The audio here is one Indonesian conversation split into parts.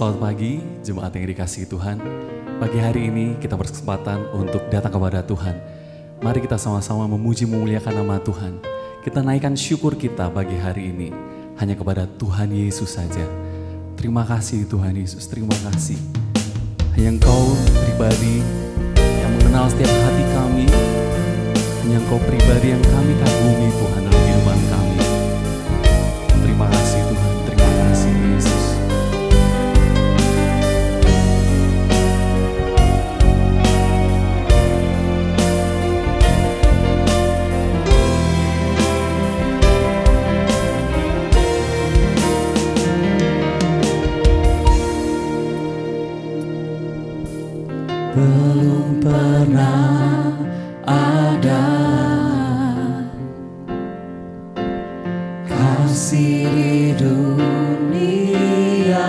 Selamat pagi, jemaat yang dikasihi Tuhan. Pagi hari ini kita berkesempatan untuk datang kepada Tuhan. Mari kita sama-sama memuji memuliakan nama Tuhan. Kita naikkan syukur kita pagi hari ini hanya kepada Tuhan Yesus saja. Terima kasih Tuhan Yesus, terima kasih. Hanya Engkau pribadi yang mengenal setiap hati kami. Hanya Engkau pribadi yang kami kagumi Tuhan dalam kehidupan kami. Terima kasih Tuhan, terima kasih Yesus. Belum pernah ada kasih di dunia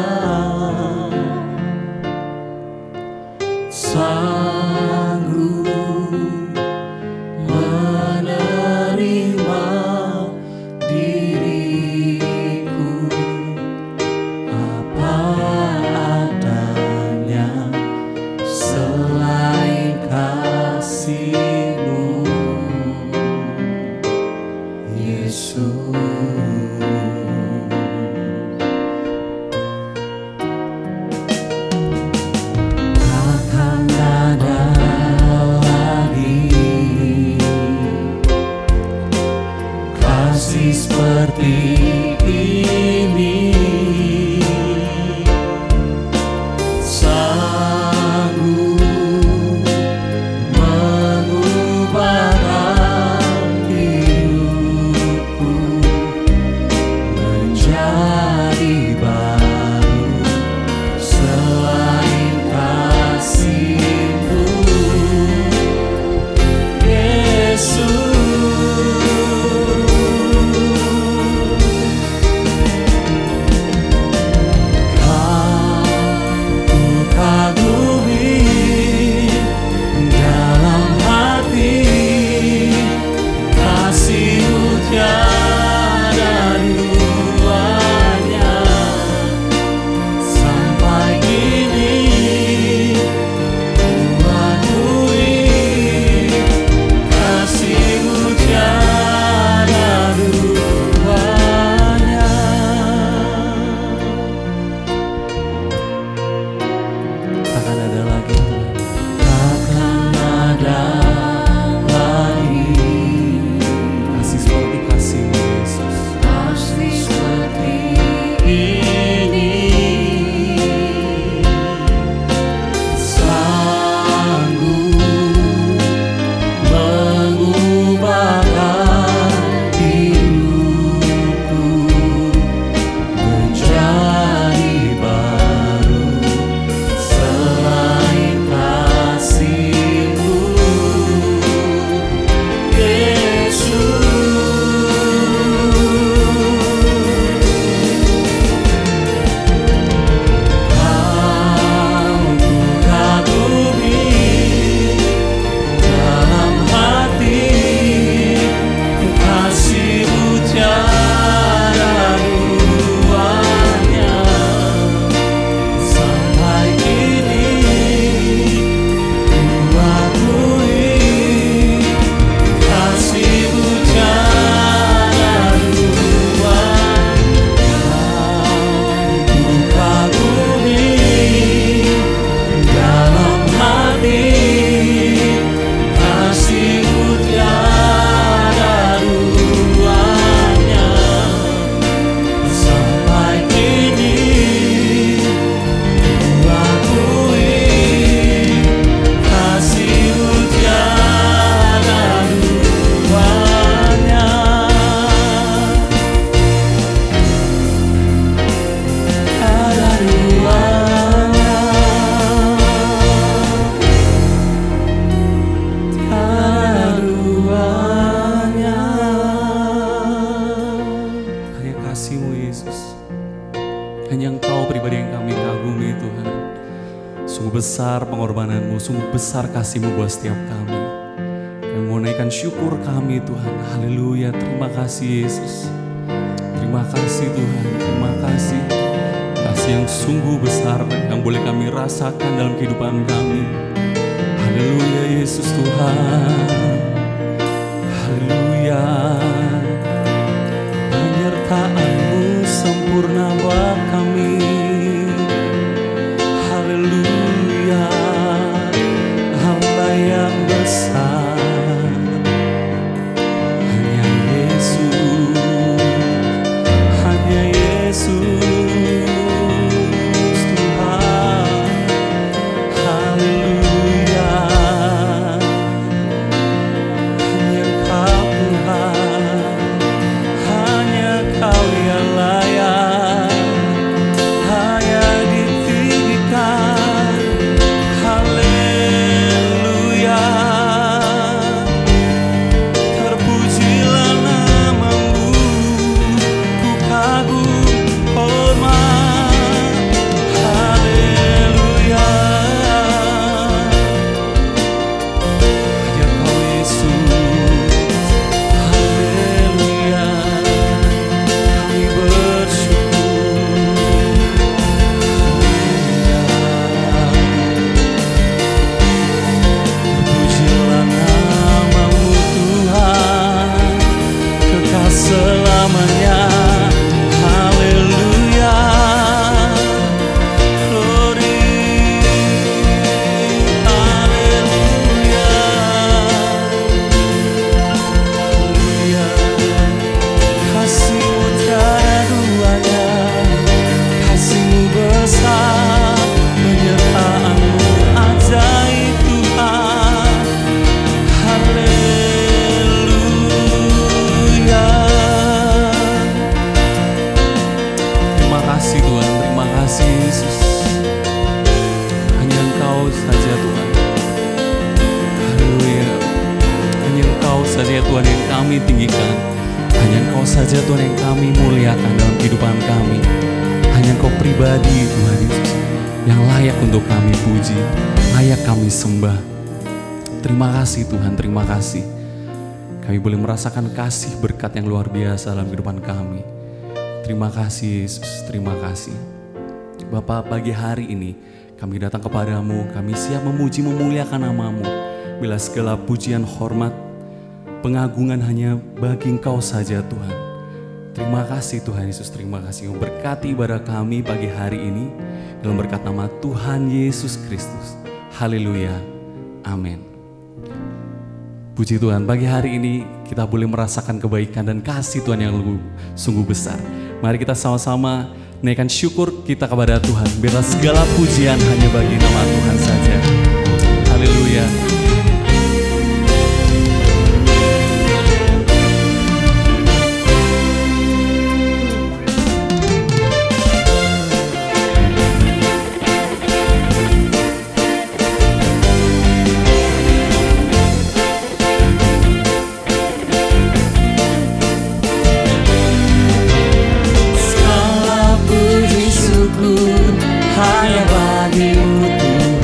sanggup menerima diriku apa adanya. Selain kasih-Mu, Yesus, takkan ada lagi kasih seperti ini. Besar pengorbanan-Mu, sungguh besar kasih-Mu buat setiap kami. Kami mau naikkan syukur kami Tuhan. Haleluya, terima kasih Yesus. Terima kasih Tuhan, terima kasih. kasih yang sungguh besar yang boleh kami rasakan dalam kehidupan kami. Haleluya Yesus Tuhan. Haleluya. Penyertaan-Mu sempurna buat kami. Haleluya. Allah yang besar, hanya Yesus, hanya Yesus Tuhan. Haleluya. Hanya Engkau Tuhan, hanya Kau yang layak, hanya ditinggikan. Haleluya. Terpujilah nama-Mu, ku kagum hormat. Haleluya. Hanya Kau Yesus. Haleluya. Kami bersyukur. Terpujilah nama-Mu Tuhan, kekal selamanya. Haleluya. Glory. Haleluya. Haleluya. Kasih-Mu tiada duanya, kasih-Mu besar, penyertaan-Mu ajaib Tuhan. Haleluya. Terima kasih Tuhan, terima kasih Yesus. Hanya Engkau saja Tuhan. Haleluya. Hanya Engkau saja Tuhan yang kami tinggikan. Hanya Engkau saja Tuhan yang kami muliakan dalam kehidupan kami. Hanya Engkau pribadi Tuhan Yesus yang layak untuk kami puji, layak kami sembah. Terima kasih Tuhan, terima kasih. Kami boleh merasakan kasih berkat yang luar biasa dalam kehidupan kami. Terima kasih Yesus, terima kasih. Bapa, pagi hari ini kami datang kepadamu, kami siap memuji memuliakan nama-Mu. Bila segala pujian, hormat, pengagungan hanya bagi Engkau saja Tuhan. Terima kasih Tuhan Yesus, terima kasih. Memberkati ibadah kami pagi hari ini dalam berkat nama Tuhan Yesus Kristus. Haleluya, amin. Puji Tuhan, pagi hari ini kita boleh merasakan kebaikan dan kasih Tuhan yang sungguh besar. Mari kita sama-sama naikkan syukur kita kepada Tuhan. Biarlah segala pujian hanya bagi nama Tuhan saja. Haleluya. Segala puji syukur hanya bagi-Mu Tuhan.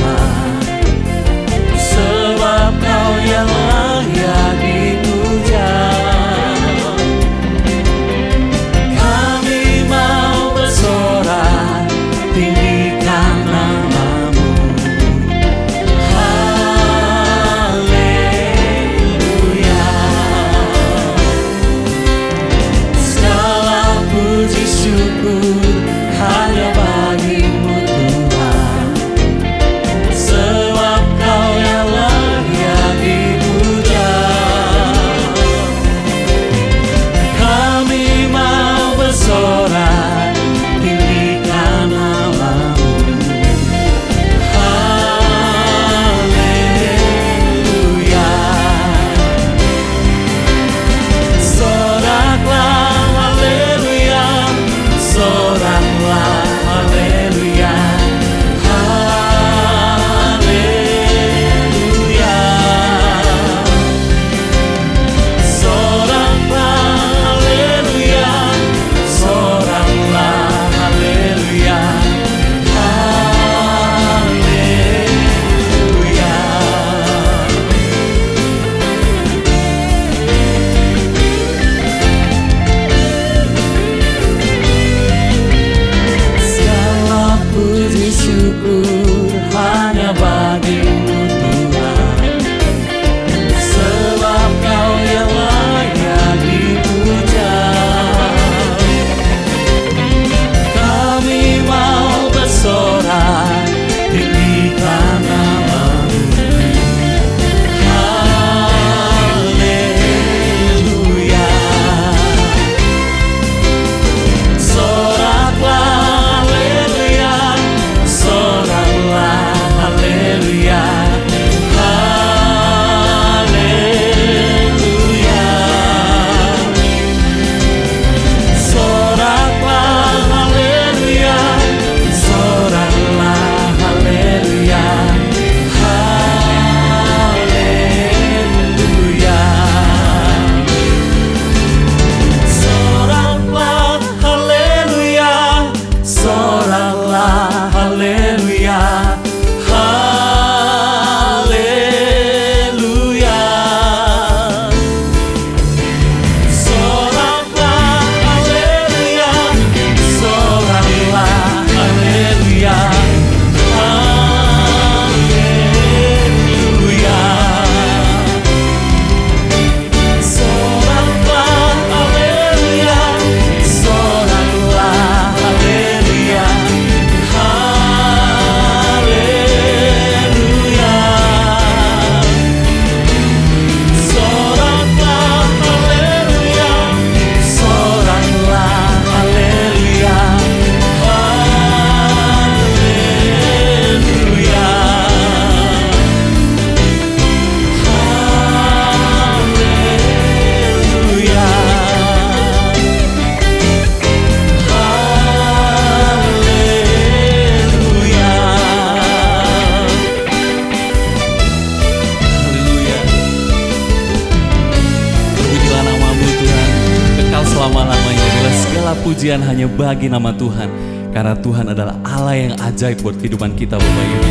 pujian hanya bagi nama Tuhan. Karena Tuhan adalah Allah yang ajaib buat kehidupan kita Bapak Ibu.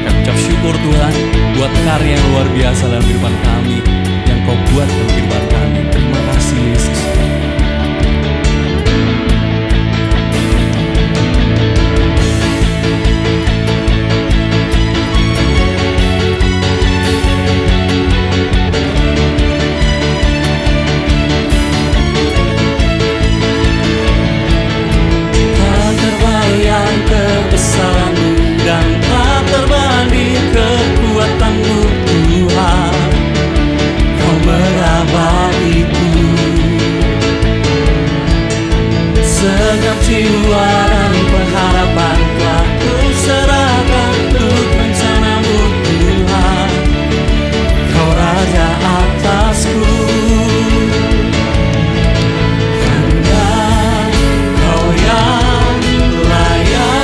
Kami ucap syukur Tuhan buat karya yang luar biasa dalam kehidupan kami, yang Kau buat dalam kehidupan kami. Terima kasih Yesus. Dan tak terbanding kekuatanmu Tuhan, Kau merabaiku. Segenap jiwa dan pengharapan telah ku serahkan untuk rencanamu Tuhan, Kau Raja atasku. Hanya Kau yang layak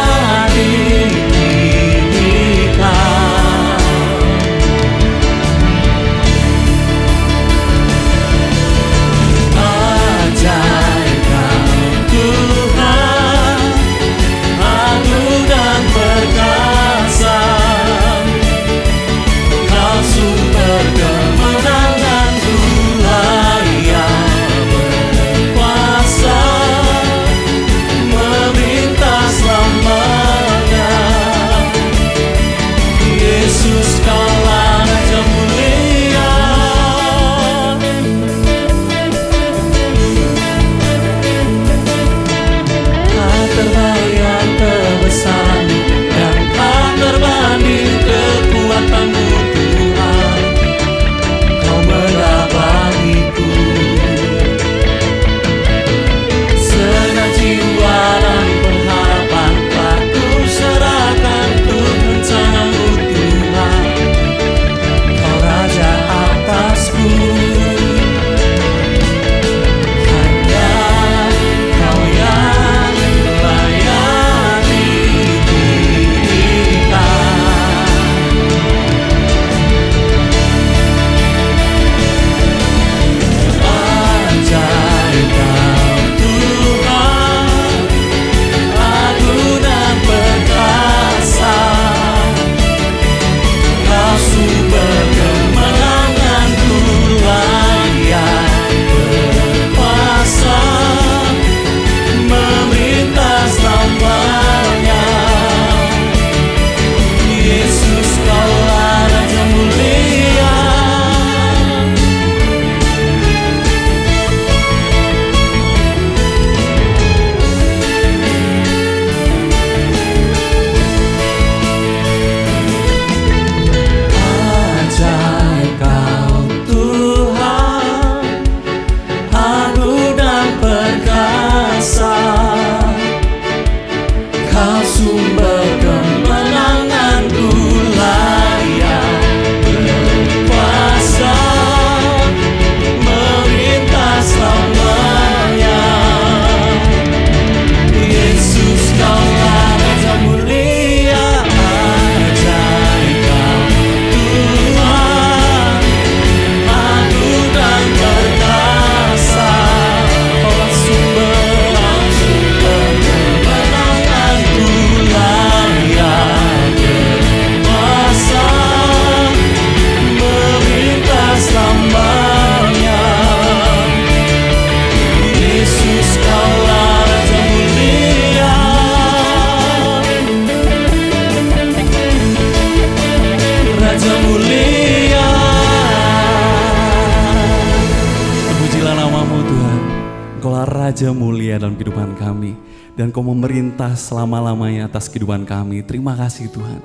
Raja mulia dalam kehidupan kami, dan Kau memerintah selama-lamanya atas kehidupan kami. Terima kasih Tuhan.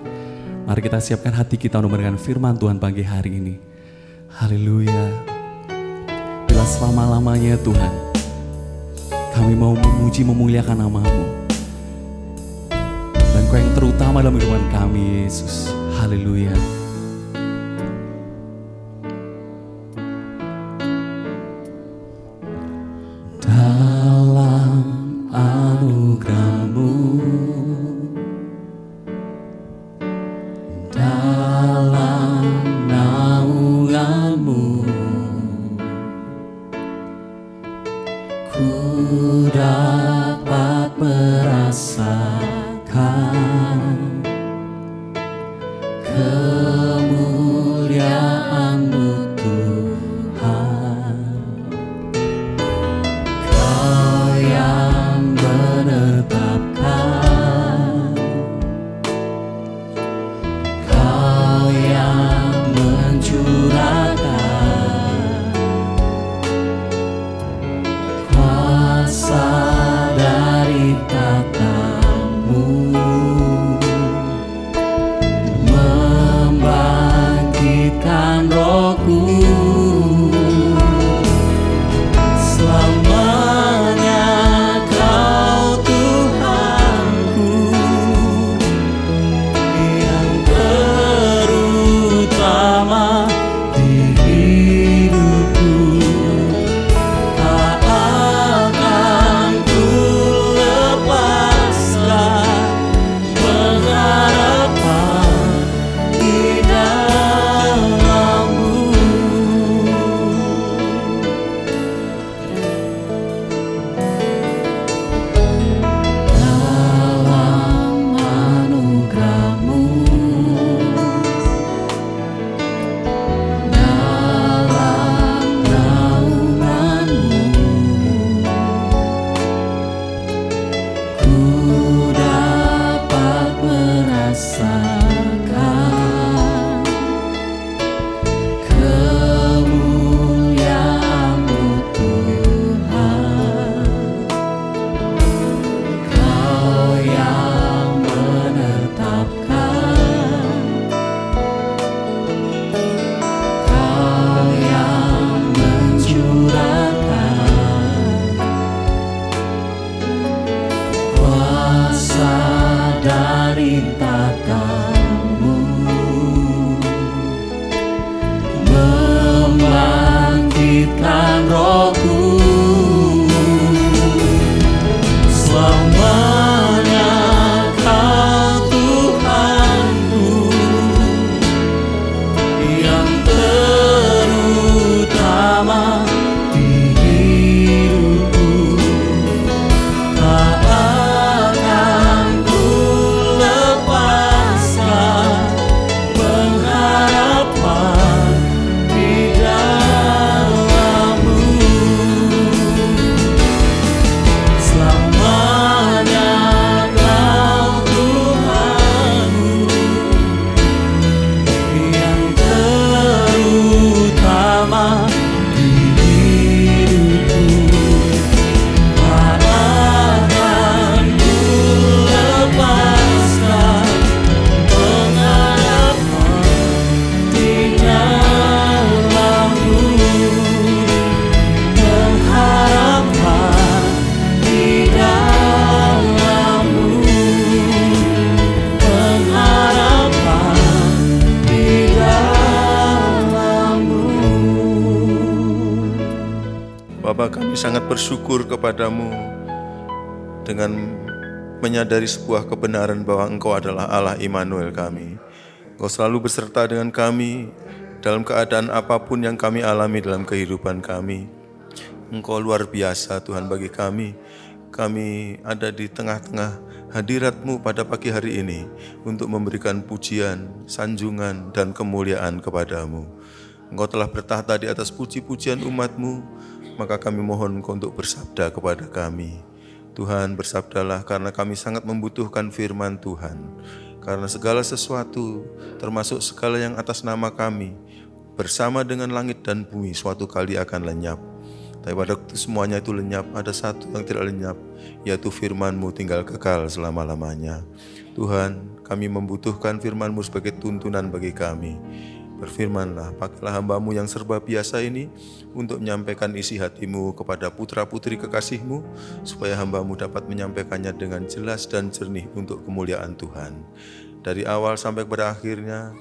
Mari kita siapkan hati kita untuk mendengarkan firman Tuhan pagi hari ini. Haleluya. Bila selama-lamanya Tuhan, kami mau memuji memuliakan nama-Mu, dan Kau yang terutama dalam kehidupan kami Yesus. Haleluya. Ku Bapa, kami sangat bersyukur kepadamu dengan menyadari sebuah kebenaran bahwa Engkau adalah Allah Immanuel kami. Engkau selalu beserta dengan kami dalam keadaan apapun yang kami alami dalam kehidupan kami. Engkau luar biasa Tuhan bagi kami. Kami ada di tengah-tengah hadirat-Mu pada pagi hari ini untuk memberikan pujian, sanjungan, dan kemuliaan kepada-Mu. Engkau telah bertahta di atas puji-pujian umat-Mu, maka kami mohon Engkau untuk bersabda kepada kami. Tuhan, bersabdalah karena kami sangat membutuhkan firman Tuhan. Karena segala sesuatu, termasuk segala yang atas nama kami, bersama dengan langit dan bumi suatu kali akan lenyap. Tapi pada waktu semuanya itu lenyap, ada satu yang tidak lenyap, yaitu firman-Mu tinggal kekal selama-lamanya. Tuhan, kami membutuhkan firman-Mu sebagai tuntunan bagi kami. Berfirmanlah, pakailah hamba-Mu yang serba biasa ini untuk menyampaikan isi hati-Mu kepada putra-putri kekasih-Mu, supaya hamba-Mu dapat menyampaikannya dengan jelas dan jernih untuk kemuliaan Tuhan. Dari awal sampai pada akhirnya,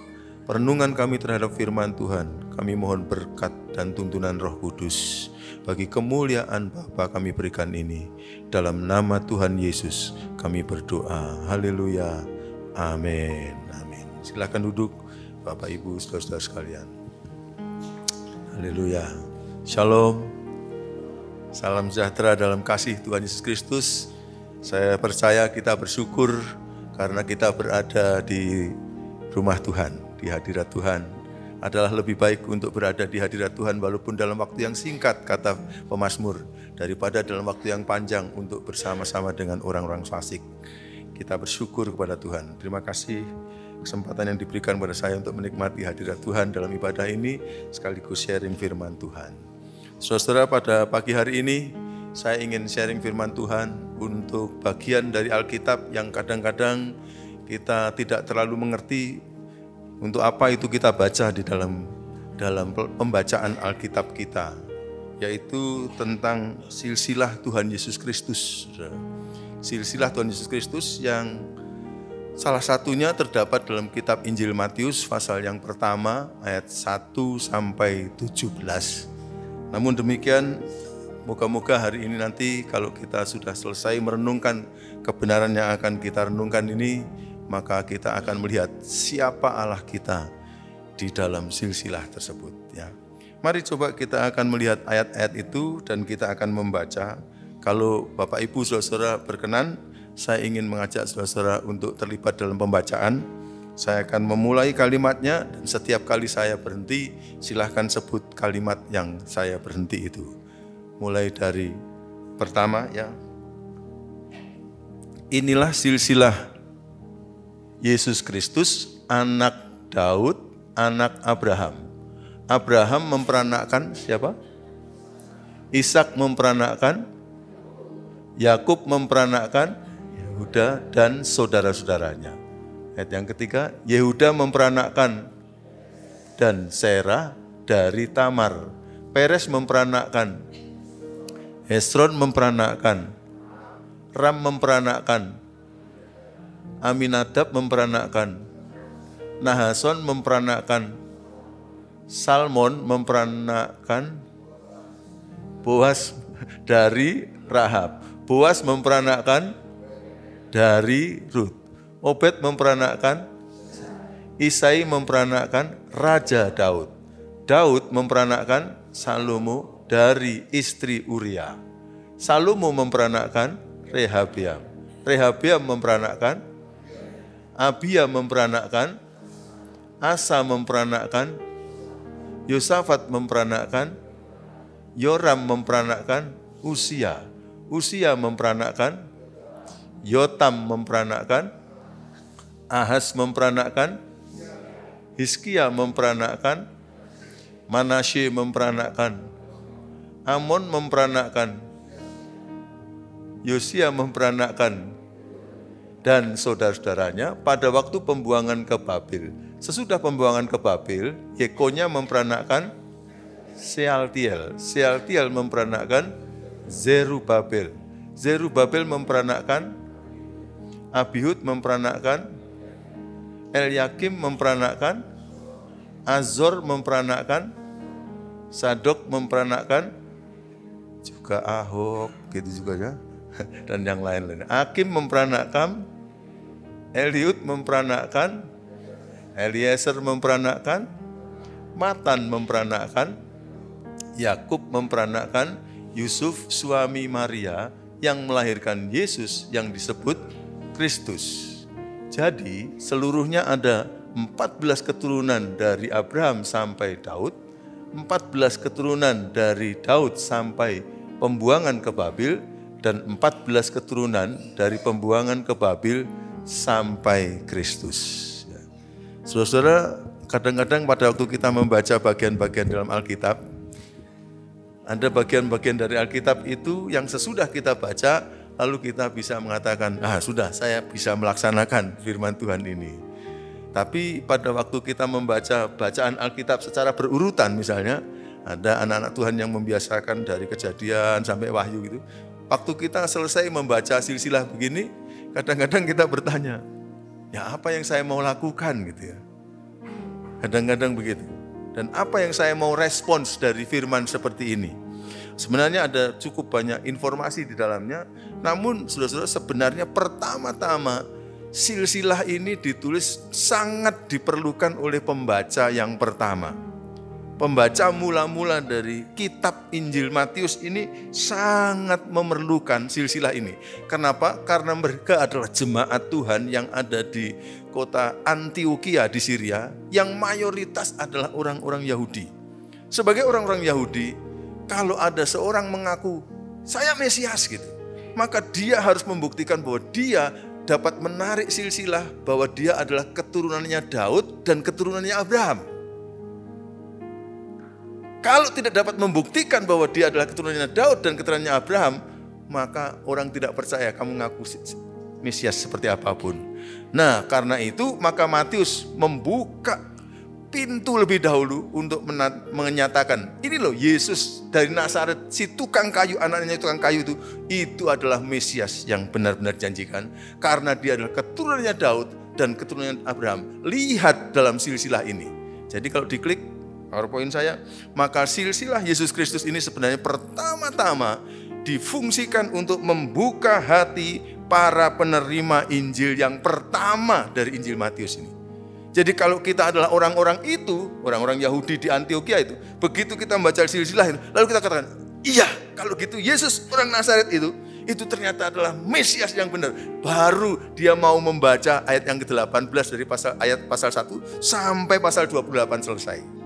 perenungan kami terhadap firman Tuhan, kami mohon berkat dan tuntunan Roh Kudus. Bagi kemuliaan Bapa kami berikan ini. Dalam nama Tuhan Yesus kami berdoa. Haleluya. Amin. Amin. Silakan duduk Bapak Ibu saudara-saudara sekalian. Haleluya. Shalom. Salam sejahtera dalam kasih Tuhan Yesus Kristus. Saya percaya kita bersyukur karena kita berada di rumah Tuhan, di hadirat Tuhan. Adalah lebih baik untuk berada di hadirat Tuhan walaupun dalam waktu yang singkat, kata pemazmur, daripada dalam waktu yang panjang untuk bersama-sama dengan orang-orang fasik. Kita bersyukur kepada Tuhan. Terima kasih kesempatan yang diberikan kepada saya untuk menikmati hadirat Tuhan dalam ibadah ini, sekaligus sharing firman Tuhan. Saudara, pada pagi hari ini saya ingin sharing firman Tuhan untuk bagian dari Alkitab yang kadang-kadang kita tidak terlalu mengerti untuk apa itu kita baca di dalam pembacaan Alkitab kita, yaitu tentang silsilah Tuhan Yesus Kristus. Silsilah Tuhan Yesus Kristus yang salah satunya terdapat dalam kitab Injil Matius pasal yang pertama ayat 1 sampai 17. Namun demikian, moga-moga hari ini nanti kalau kita sudah selesai merenungkan kebenaran yang akan kita renungkan ini, maka kita akan melihat siapa Allah kita di dalam silsilah tersebut. Ya. Mari coba kita akan melihat ayat-ayat itu dan kita akan membaca. Kalau Bapak Ibu saudara berkenan, saya ingin mengajak saudara-saudara untuk terlibat dalam pembacaan. Saya akan memulai kalimatnya dan setiap kali saya berhenti, silahkan sebut kalimat yang saya berhenti itu. Mulai dari pertama ya. Inilah silsilah Yesus Kristus, anak Daud, anak Abraham. Abraham memperanakkan siapa? Ishak memperanakkan, Yakub memperanakkan Yehuda dan saudara-saudaranya. Ayat yang ketiga, Yehuda memperanakkan dan Serah dari Tamar. Peres memperanakkan, Hesron memperanakkan, Ram memperanakkan, Aminadab memperanakkan, Nahason memperanakkan, Salmon memperanakkan, Boas dari Rahab. Boas memperanakkan dari Rut. Obed memperanakkan, Isai memperanakkan Raja Daud. Daud memperanakkan Salomo dari istri Uria. Salomo memperanakkan Rehabeam. Rehabeam memperanakkan, Abia memperanakkan, Asa memperanakkan, Yosafat memperanakkan, Yoram memperanakkan Usia. Usia memperanakkan, Yotam memperanakkan, Ahaz memperanakkan, Hizkia memperanakkan, Manasye memperanakkan, Amon memperanakkan, Yosia memperanakkan, dan saudara-saudaranya pada waktu pembuangan ke Babel. Sesudah pembuangan ke Babel, Yekonya memperanakkan Sealtiel. Sealtiel memperanakkan Zerubabel. Zerubabel memperanakkan Abihud memperanakkan, Elyakim memperanakkan, Azor memperanakkan, Sadok memperanakkan, juga Ahok, gitu juga ya. Dan yang lain-lain. Hakim memperanakkan, Eliud memperanakkan, Eliezer memperanakkan, Matan memperanakkan, Yakub memperanakkan Yusuf suami Maria yang melahirkan Yesus yang disebut Kristus. Jadi seluruhnya ada 14 keturunan dari Abraham sampai Daud, 14 keturunan dari Daud sampai pembuangan ke Babil, dan 14 keturunan dari pembuangan ke Babil sampai Kristus. Saudara-saudara, kadang-kadang pada waktu kita membaca bagian-bagian dalam Alkitab, ada bagian-bagian dari Alkitab itu yang sesudah kita baca, lalu kita bisa mengatakan, sudah saya bisa melaksanakan firman Tuhan ini. Tapi pada waktu kita membaca bacaan Alkitab secara berurutan misalnya, ada anak-anak Tuhan yang membiasakan dari Kejadian sampai Wahyu gitu. Waktu kita selesai membaca silsilah begini, kadang-kadang kita bertanya, ya apa yang saya mau lakukan gitu ya. Kadang-kadang begitu. Dan apa yang saya mau respons dari firman seperti ini. Sebenarnya ada cukup banyak informasi di dalamnya, namun saudara-saudara sebenarnya pertama-tama silsilah ini ditulis sangat diperlukan oleh pembaca yang pertama. Pembaca mula-mula dari kitab Injil Matius ini sangat memerlukan silsilah ini. Kenapa? Karena mereka adalah jemaat Tuhan yang ada di kota Antioquia di Syria, yang mayoritas adalah orang-orang Yahudi. Sebagai orang-orang Yahudi, kalau ada seorang mengaku, saya Mesias gitu, maka dia harus membuktikan bahwa dia dapat menarik silsilah, bahwa dia adalah keturunannya Daud dan keturunannya Abraham. Kalau tidak dapat membuktikan bahwa dia adalah keturunannya Daud dan keturunannya Abraham, maka orang tidak percaya kamu ngaku Mesias seperti apapun. Nah, karena itu maka Matius membuka pintu lebih dahulu untuk menyatakan, ini loh Yesus dari Nazaret, si tukang kayu, anaknya tukang kayu itu adalah Mesias yang benar-benar janjikan. Karena dia adalah keturunannya Daud dan keturunannya Abraham. Lihat dalam silsilah ini. Jadi kalau diklik PowerPoint saya, maka silsilah Yesus Kristus ini sebenarnya pertama-tama difungsikan untuk membuka hati para penerima Injil yang pertama dari Injil Matius ini. Jadi kalau kita adalah orang-orang itu, orang-orang Yahudi di Antioquia itu, begitu kita membaca silsilah itu, lalu kita katakan, iya kalau gitu Yesus orang Nazaret itu ternyata adalah Mesias yang benar. Baru dia mau membaca ayat yang ke-18 dari pasal 1 sampai pasal 28 selesai.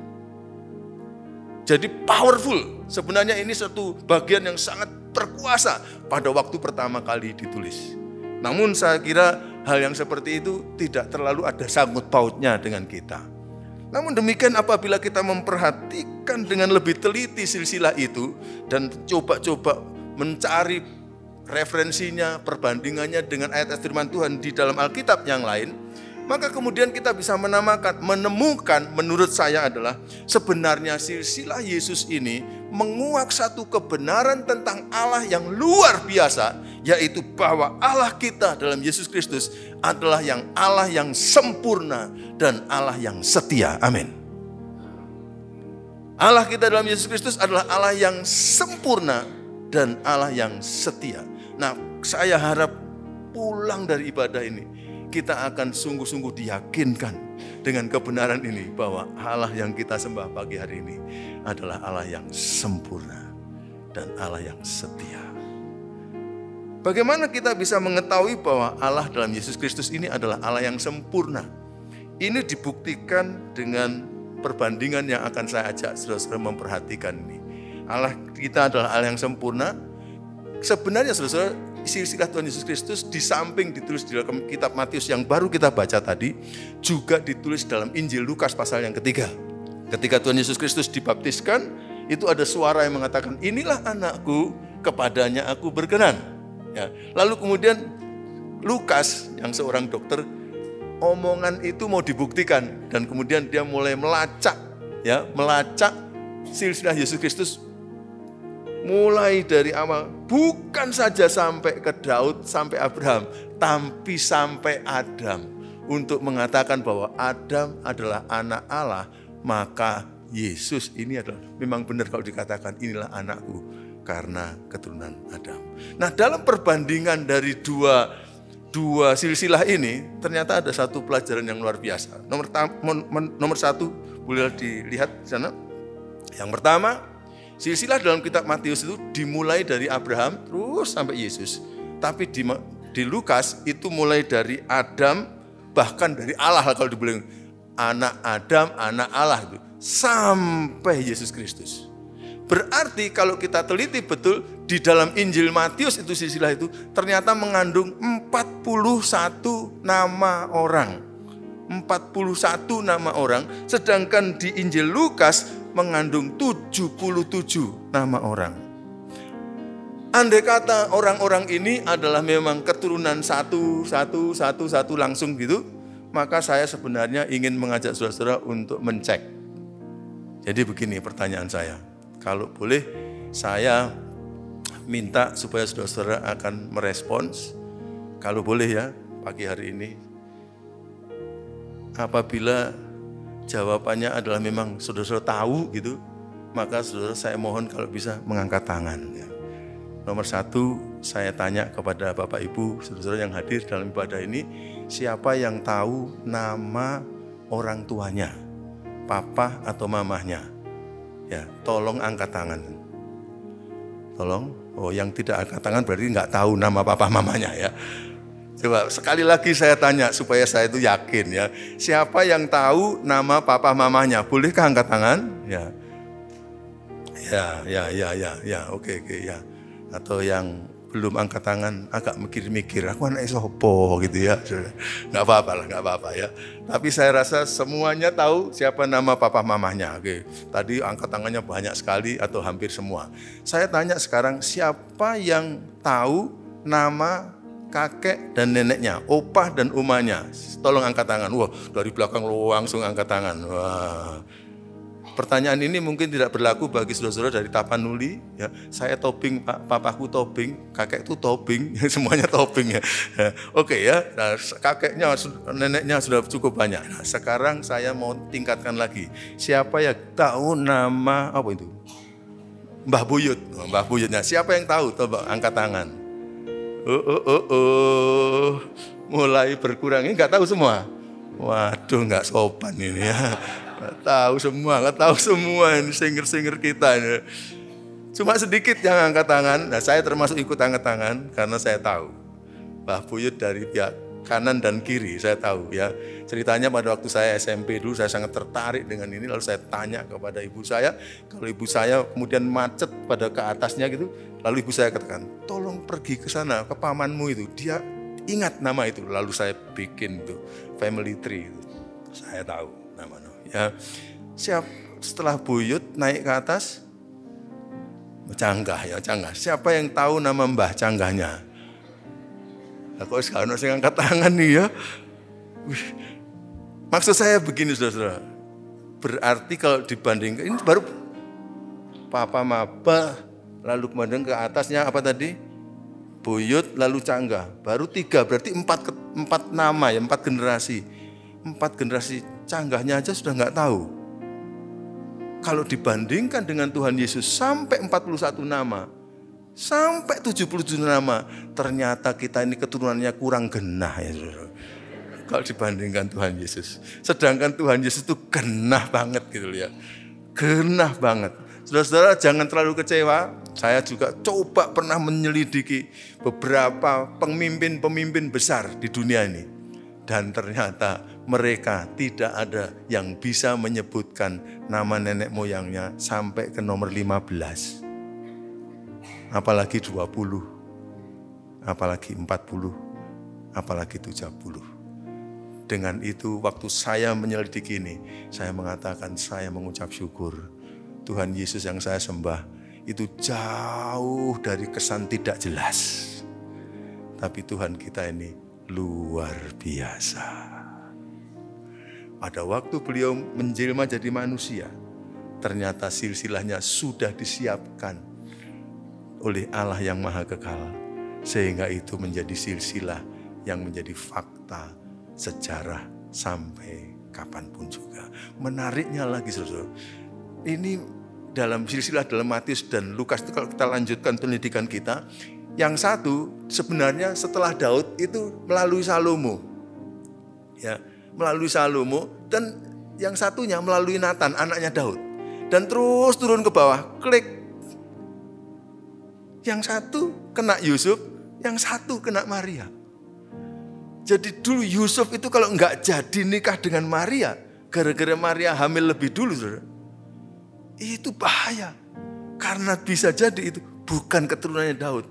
Jadi powerful, sebenarnya ini satu bagian yang sangat berkuasa pada waktu pertama kali ditulis. Namun saya kira hal yang seperti itu tidak terlalu ada sangkut pautnya dengan kita. Namun demikian apabila kita memperhatikan dengan lebih teliti silsilah itu dan coba-coba mencari referensinya, perbandingannya dengan ayat-ayat firman Tuhan di dalam Alkitab yang lain, maka kemudian kita bisa menemukan menurut saya adalah sebenarnya silsilah Yesus ini menguak satu kebenaran tentang Allah yang luar biasa, yaitu bahwa Allah kita dalam Yesus Kristus adalah Allah yang sempurna dan Allah yang setia. Amin. Allah kita dalam Yesus Kristus adalah Allah yang sempurna dan Allah yang setia. Nah, saya harap pulang dari ibadah ini kita akan sungguh-sungguh diyakinkan dengan kebenaran ini bahwa Allah yang kita sembah pagi hari ini adalah Allah yang sempurna dan Allah yang setia. Bagaimana kita bisa mengetahui bahwa Allah dalam Yesus Kristus ini adalah Allah yang sempurna? Ini dibuktikan dengan perbandingan yang akan saya ajak saudara-saudara memperhatikan ini. Allah kita adalah Allah yang sempurna. Sebenarnya saudara-saudara, silsilah Tuhan Yesus Kristus di samping ditulis di dalam kitab Matius yang baru kita baca tadi, juga ditulis dalam Injil Lukas pasal yang ketiga. Ketika Tuhan Yesus Kristus dibaptiskan, itu ada suara yang mengatakan, inilah anakku, kepadanya aku berkenan. Ya. Lalu kemudian Lukas yang seorang dokter, omongan itu mau dibuktikan dan kemudian dia mulai melacak silsilah Yesus Kristus. Mulai dari awal, bukan saja sampai ke Daud, sampai Abraham, tapi sampai Adam. Untuk mengatakan bahwa Adam adalah anak Allah, maka Yesus ini adalah, memang benar kalau dikatakan inilah anakku, karena keturunan Adam. Nah, dalam perbandingan dari dua silsilah ini, ternyata ada satu pelajaran yang luar biasa. Nomor satu, boleh dilihat di sana. Yang pertama, silsilah dalam kitab Matius itu dimulai dari Abraham terus sampai Yesus. Tapi di Lukas itu mulai dari Adam, bahkan dari Allah kalau dibilang anak Adam, anak Allah itu, sampai Yesus Kristus. Berarti kalau kita teliti betul, di dalam Injil Matius itu silsilah itu ternyata mengandung 41 nama orang. 41 nama orang, sedangkan di Injil Lukas mengandung 77 nama orang. Andai kata orang-orang ini adalah memang keturunan satu langsung gitu, maka saya sebenarnya ingin mengajak saudara-saudara untuk mencek. Jadi begini pertanyaan saya, kalau boleh saya minta supaya saudara-saudara akan merespons, kalau boleh ya pagi hari ini. Apabila jawabannya adalah memang saudara-saudara tahu gitu, maka saudara saya mohon kalau bisa mengangkat tangan. Ya. Nomor satu, saya tanya kepada Bapak Ibu, saudara-saudara yang hadir dalam ibadah ini, siapa yang tahu nama orang tuanya, papa atau mamahnya? Ya, tolong angkat tangan. Tolong. Oh, yang tidak angkat tangan berarti nggak tahu nama papa mamanya ya. Coba sekali lagi saya tanya supaya saya itu yakin ya. Siapa yang tahu nama papa mamanya? Bolehkah angkat tangan? Ya. Oke, ya. Atau yang belum angkat tangan agak mikir-mikir, aku anak sopo gitu ya. Nggak apa-apa ya. Tapi saya rasa semuanya tahu siapa nama papa mamanya. Oke. Tadi angkat tangannya banyak sekali atau hampir semua. Saya tanya sekarang, siapa yang tahu nama kakek dan neneknya, opah dan umanya? Tolong angkat tangan. Wah, dari belakang langsung angkat tangan. Wah. Pertanyaan ini mungkin tidak berlaku bagi saudara-saudara dari Tapanuli. Ya, saya tobing, papaku tobing, kakek itu tobing, semuanya tobing ya. Oke ya, nah, kakeknya, neneknya sudah cukup banyak. Nah, sekarang saya mau tingkatkan lagi. Siapa yang tahu nama apa itu? Mbah Buyut. Mbah Buyutnya. Siapa yang tahu? Coba angkat tangan. Mulai berkurang. Ini nggak tahu semua. Waduh, nggak sopan ini ya. Nggak tahu semua ini singer kita ini. Cuma sedikit yang angkat tangan. Nah, saya termasuk ikut angkat tangan karena saya tahu Mbah Buyut dari pihak kanan dan kiri, saya tahu ya. Ceritanya pada waktu saya SMP dulu saya sangat tertarik dengan ini, lalu saya tanya kepada ibu saya. Kalau ibu saya kemudian macet pada ke atasnya gitu, lalu ibu saya katakan, "Tolong pergi ke sana, ke pamanmu itu, dia ingat nama itu." Lalu saya bikin itu family tree itu. Saya tahu nama-nama. Ya, setelah Buyut naik ke atas, Canggah ya, Canggah. Siapa yang tahu nama Mbah Canggahnya? Nah, kok sekarang saya angkat tangan nih ya. Maksud saya begini saudara-saudara. Berarti kalau dibandingkan, ini baru papa maba, lalu kemudian ke atasnya apa tadi? Buyut, lalu Canggah. Baru 3, berarti 4 nama ya, 4 generasi. 4 generasi Canggahnya aja sudah nggak tahu. Kalau dibandingkan dengan Tuhan Yesus sampai 41 nama, sampai 77 nama, ternyata kita ini keturunannya kurang genah ya saudara. Kalau dibandingkan Tuhan Yesus. Sedangkan Tuhan Yesus itu genah banget gitu ya. Genah banget. Saudara-saudara jangan terlalu kecewa. Saya juga coba pernah menyelidiki beberapa pemimpin-pemimpin besar di dunia ini. Dan ternyata mereka tidak ada yang bisa menyebutkan nama nenek moyangnya sampai ke nomor 15. Apalagi 20, apalagi 40, apalagi 70. Dengan itu waktu saya menyelidiki ini, saya mengatakan saya mengucap syukur. Tuhan Yesus yang saya sembah itu jauh dari kesan tidak jelas. Tapi Tuhan kita ini luar biasa. Pada waktu beliau menjelma jadi manusia, ternyata silsilahnya sudah disiapkan oleh Allah yang Maha Kekal. Sehingga itu menjadi silsilah yang menjadi fakta sejarah sampai kapanpun juga. Menariknya lagi saudara, ini dalam silsilah dalam Matius dan Lukas itu kalau kita lanjutkan pendidikan kita, yang satu sebenarnya setelah Daud itu melalui Salomo. Ya, melalui Salomo, dan yang satunya melalui Nathan, anaknya Daud. Dan terus turun ke bawah, klik. Yang satu kena Yusuf, yang satu kena Maria. Jadi dulu Yusuf itu kalau nggak jadi nikah dengan Maria, gara-gara Maria hamil lebih dulu, saudara, itu bahaya. Karena bisa jadi itu bukan keturunannya Daud.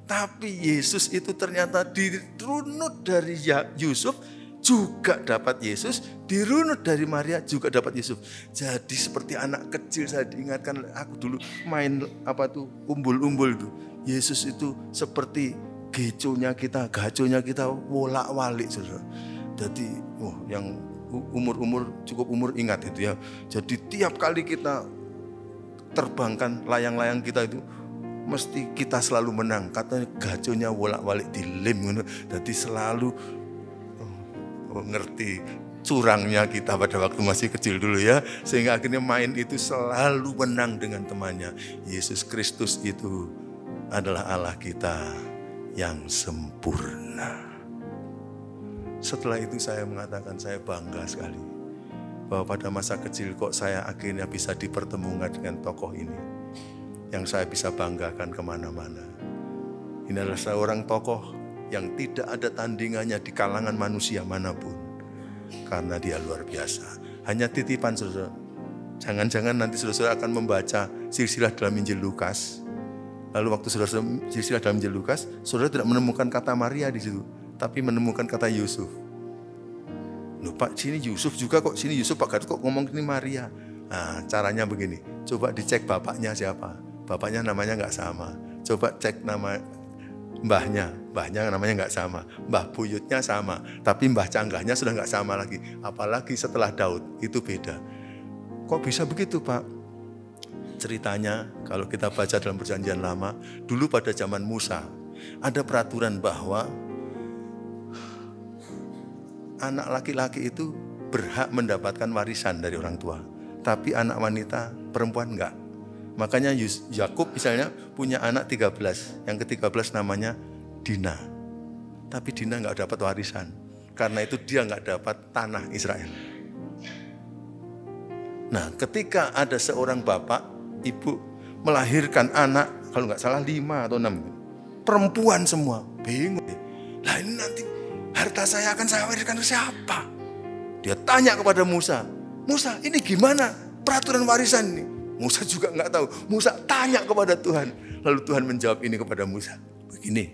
Tapi Yesus itu ternyata dirunut dari Yusuf, juga dapat Yesus, dirunut dari Maria juga dapat Yusuf. Jadi seperti anak kecil, saya diingatkan, aku dulu main umbul-umbul itu. Yesus itu seperti gaconya kita wolak-walik, saudara. Jadi yang cukup umur ingat itu ya. Jadi tiap kali kita terbangkan layang-layang kita itu, mesti kita selalu menang. Katanya gaconya wolak-walik dilem. Jadi selalu ngerti curangnya kita pada waktu masih kecil dulu ya. Sehingga akhirnya main itu selalu menang dengan temannya. Yesus Kristus itu adalah Allah kita yang sempurna. Setelah itu saya mengatakan saya bangga sekali bahwa pada masa kecil kok saya akhirnya bisa dipertemukan dengan tokoh ini, yang saya bisa banggakan kemana-mana. Ini adalah seorang tokoh yang tidak ada tandingannya di kalangan manusia manapun. Karena dia luar biasa. Hanya titipan, saudara. Jangan-jangan nanti saudara akan membaca silsilah dalam Injil Lukas. Lalu waktu saudara silsilah dalam Injil Lukas, saudara tidak menemukan kata Maria di situ, tapi menemukan kata Yusuf. Loh Pak, sini Yusuf juga kok, sini Yusuf, Pak Gatot kok ngomong ini Maria. Nah, caranya begini, coba dicek bapaknya siapa. Bapaknya namanya nggak sama. Coba cek nama mbahnya namanya nggak sama. Mbah buyutnya sama, tapi mbah canggahnya sudah nggak sama lagi. Apalagi setelah Daud, itu beda. Kok bisa begitu Pak? Ceritanya kalau kita baca dalam perjanjian lama, dulu pada zaman Musa, ada peraturan bahwa anak laki-laki itu berhak mendapatkan warisan dari orang tua. Tapi anak wanita perempuan enggak. Makanya Yakub misalnya punya anak 13. Yang ke-13 namanya Dina. Tapi Dina enggak dapat warisan. Karena itu dia enggak dapat tanah Israel. Nah, ketika ada seorang bapak, ibu melahirkan anak, kalau enggak salah 5 atau 6. Perempuan semua. Bingung. Lah ini nanti harta saya akan saya wariskan ke siapa? Dia tanya kepada Musa. Musa, ini gimana peraturan warisan ini? Musa juga nggak tahu. Musa tanya kepada Tuhan. Lalu Tuhan menjawab ini kepada Musa. Begini,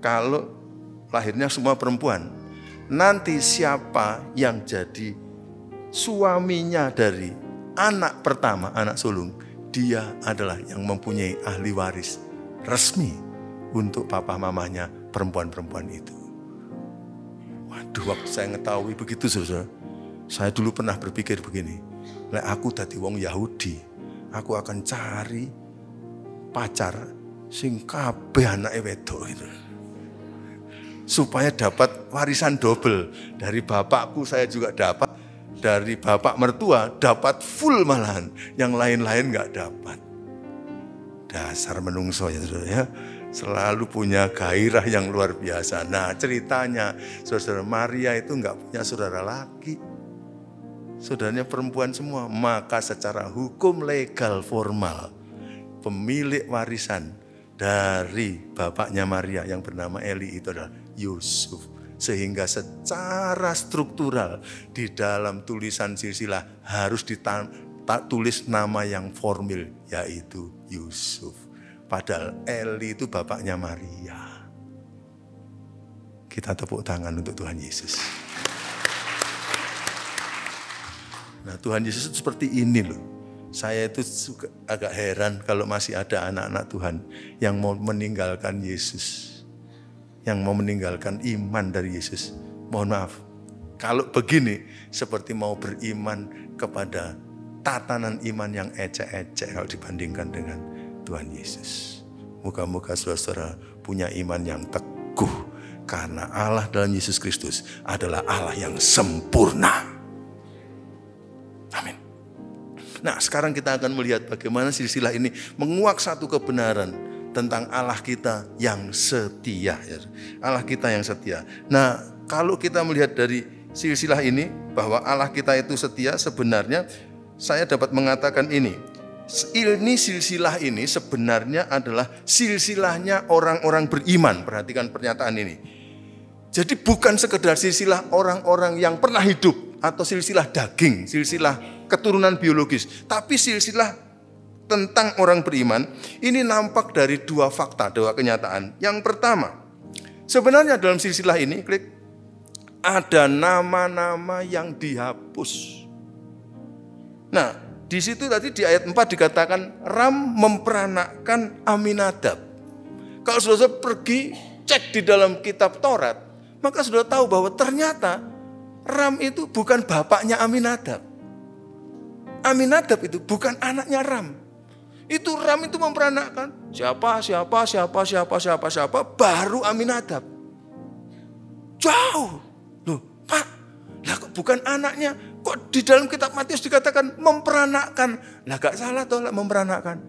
kalau lahirnya semua perempuan, nanti siapa yang jadi suaminya dari anak pertama, anak sulung, dia adalah yang mempunyai ahli waris resmi untuk papa mamanya perempuan-perempuan itu. Waduh, waktu saya ngetahui begitu, saudara, saya dulu pernah berpikir begini, aku dadi wong Yahudi, aku akan cari pacar sing kabeh anake wedok itu, supaya dapat warisan double. Dari bapakku saya juga dapat, dari bapak mertua dapat full malahan, yang lain-lain gak dapat. Dasar menungso ya saudara ya, selalu punya gairah yang luar biasa. Nah ceritanya, saudara Maria itu gak punya saudara laki, saudaranya perempuan semua. Maka secara hukum legal formal, pemilik warisan dari bapaknya Maria yang bernama Eli itu adalah Yusuf. Sehingga secara struktural di dalam tulisan silsilah harus tulis nama yang formil, yaitu Yusuf. Padahal Eli itu bapaknya Maria. Kita tepuk tangan untuk Tuhan Yesus. Nah Tuhan Yesus itu seperti ini loh. Saya itu agak heran kalau masih ada anak-anak Tuhan yang mau meninggalkan Yesus, yang mau meninggalkan iman dari Yesus. Mohon maaf, kalau begini seperti mau beriman kepada tatanan iman yang ecek-ecek kalau dibandingkan dengan Tuhan Yesus. Moga-moga saudara-saudara punya iman yang teguh, karena Allah dalam Yesus Kristus adalah Allah yang sempurna. Amin. Nah, sekarang kita akan melihat bagaimana silsilah ini menguak satu kebenaran tentang Allah kita yang setia. Allah kita yang setia. Nah, kalau kita melihat dari silsilah ini bahwa Allah kita itu setia, sebenarnya saya dapat mengatakan ini silsilah ini sebenarnya adalah silsilahnya orang-orang beriman. Perhatikan pernyataan ini. Jadi bukan sekedar silsilah orang-orang yang pernah hidup atau silsilah daging, silsilah keturunan biologis, tapi silsilah tentang orang beriman. Ini nampak dari dua fakta, dua kenyataan. Yang pertama, sebenarnya dalam silsilah ini, klik, ada nama-nama yang dihapus. Nah, di situ tadi di ayat 4 dikatakan Ram memperanakkan Aminadab. Kalau saudara pergi cek di dalam kitab Taurat, maka sudah tahu bahwa ternyata Ram itu bukan bapaknya Aminadab. Aminadab itu bukan anaknya Ram. Itu Ram itu memperanakkan siapa, baru Aminadab. Jauh. Loh, Pak, lah kok bukan anaknya? Kok di dalam kitab Matius dikatakan memperanakkan? Lah gak salah toh memperanakkan.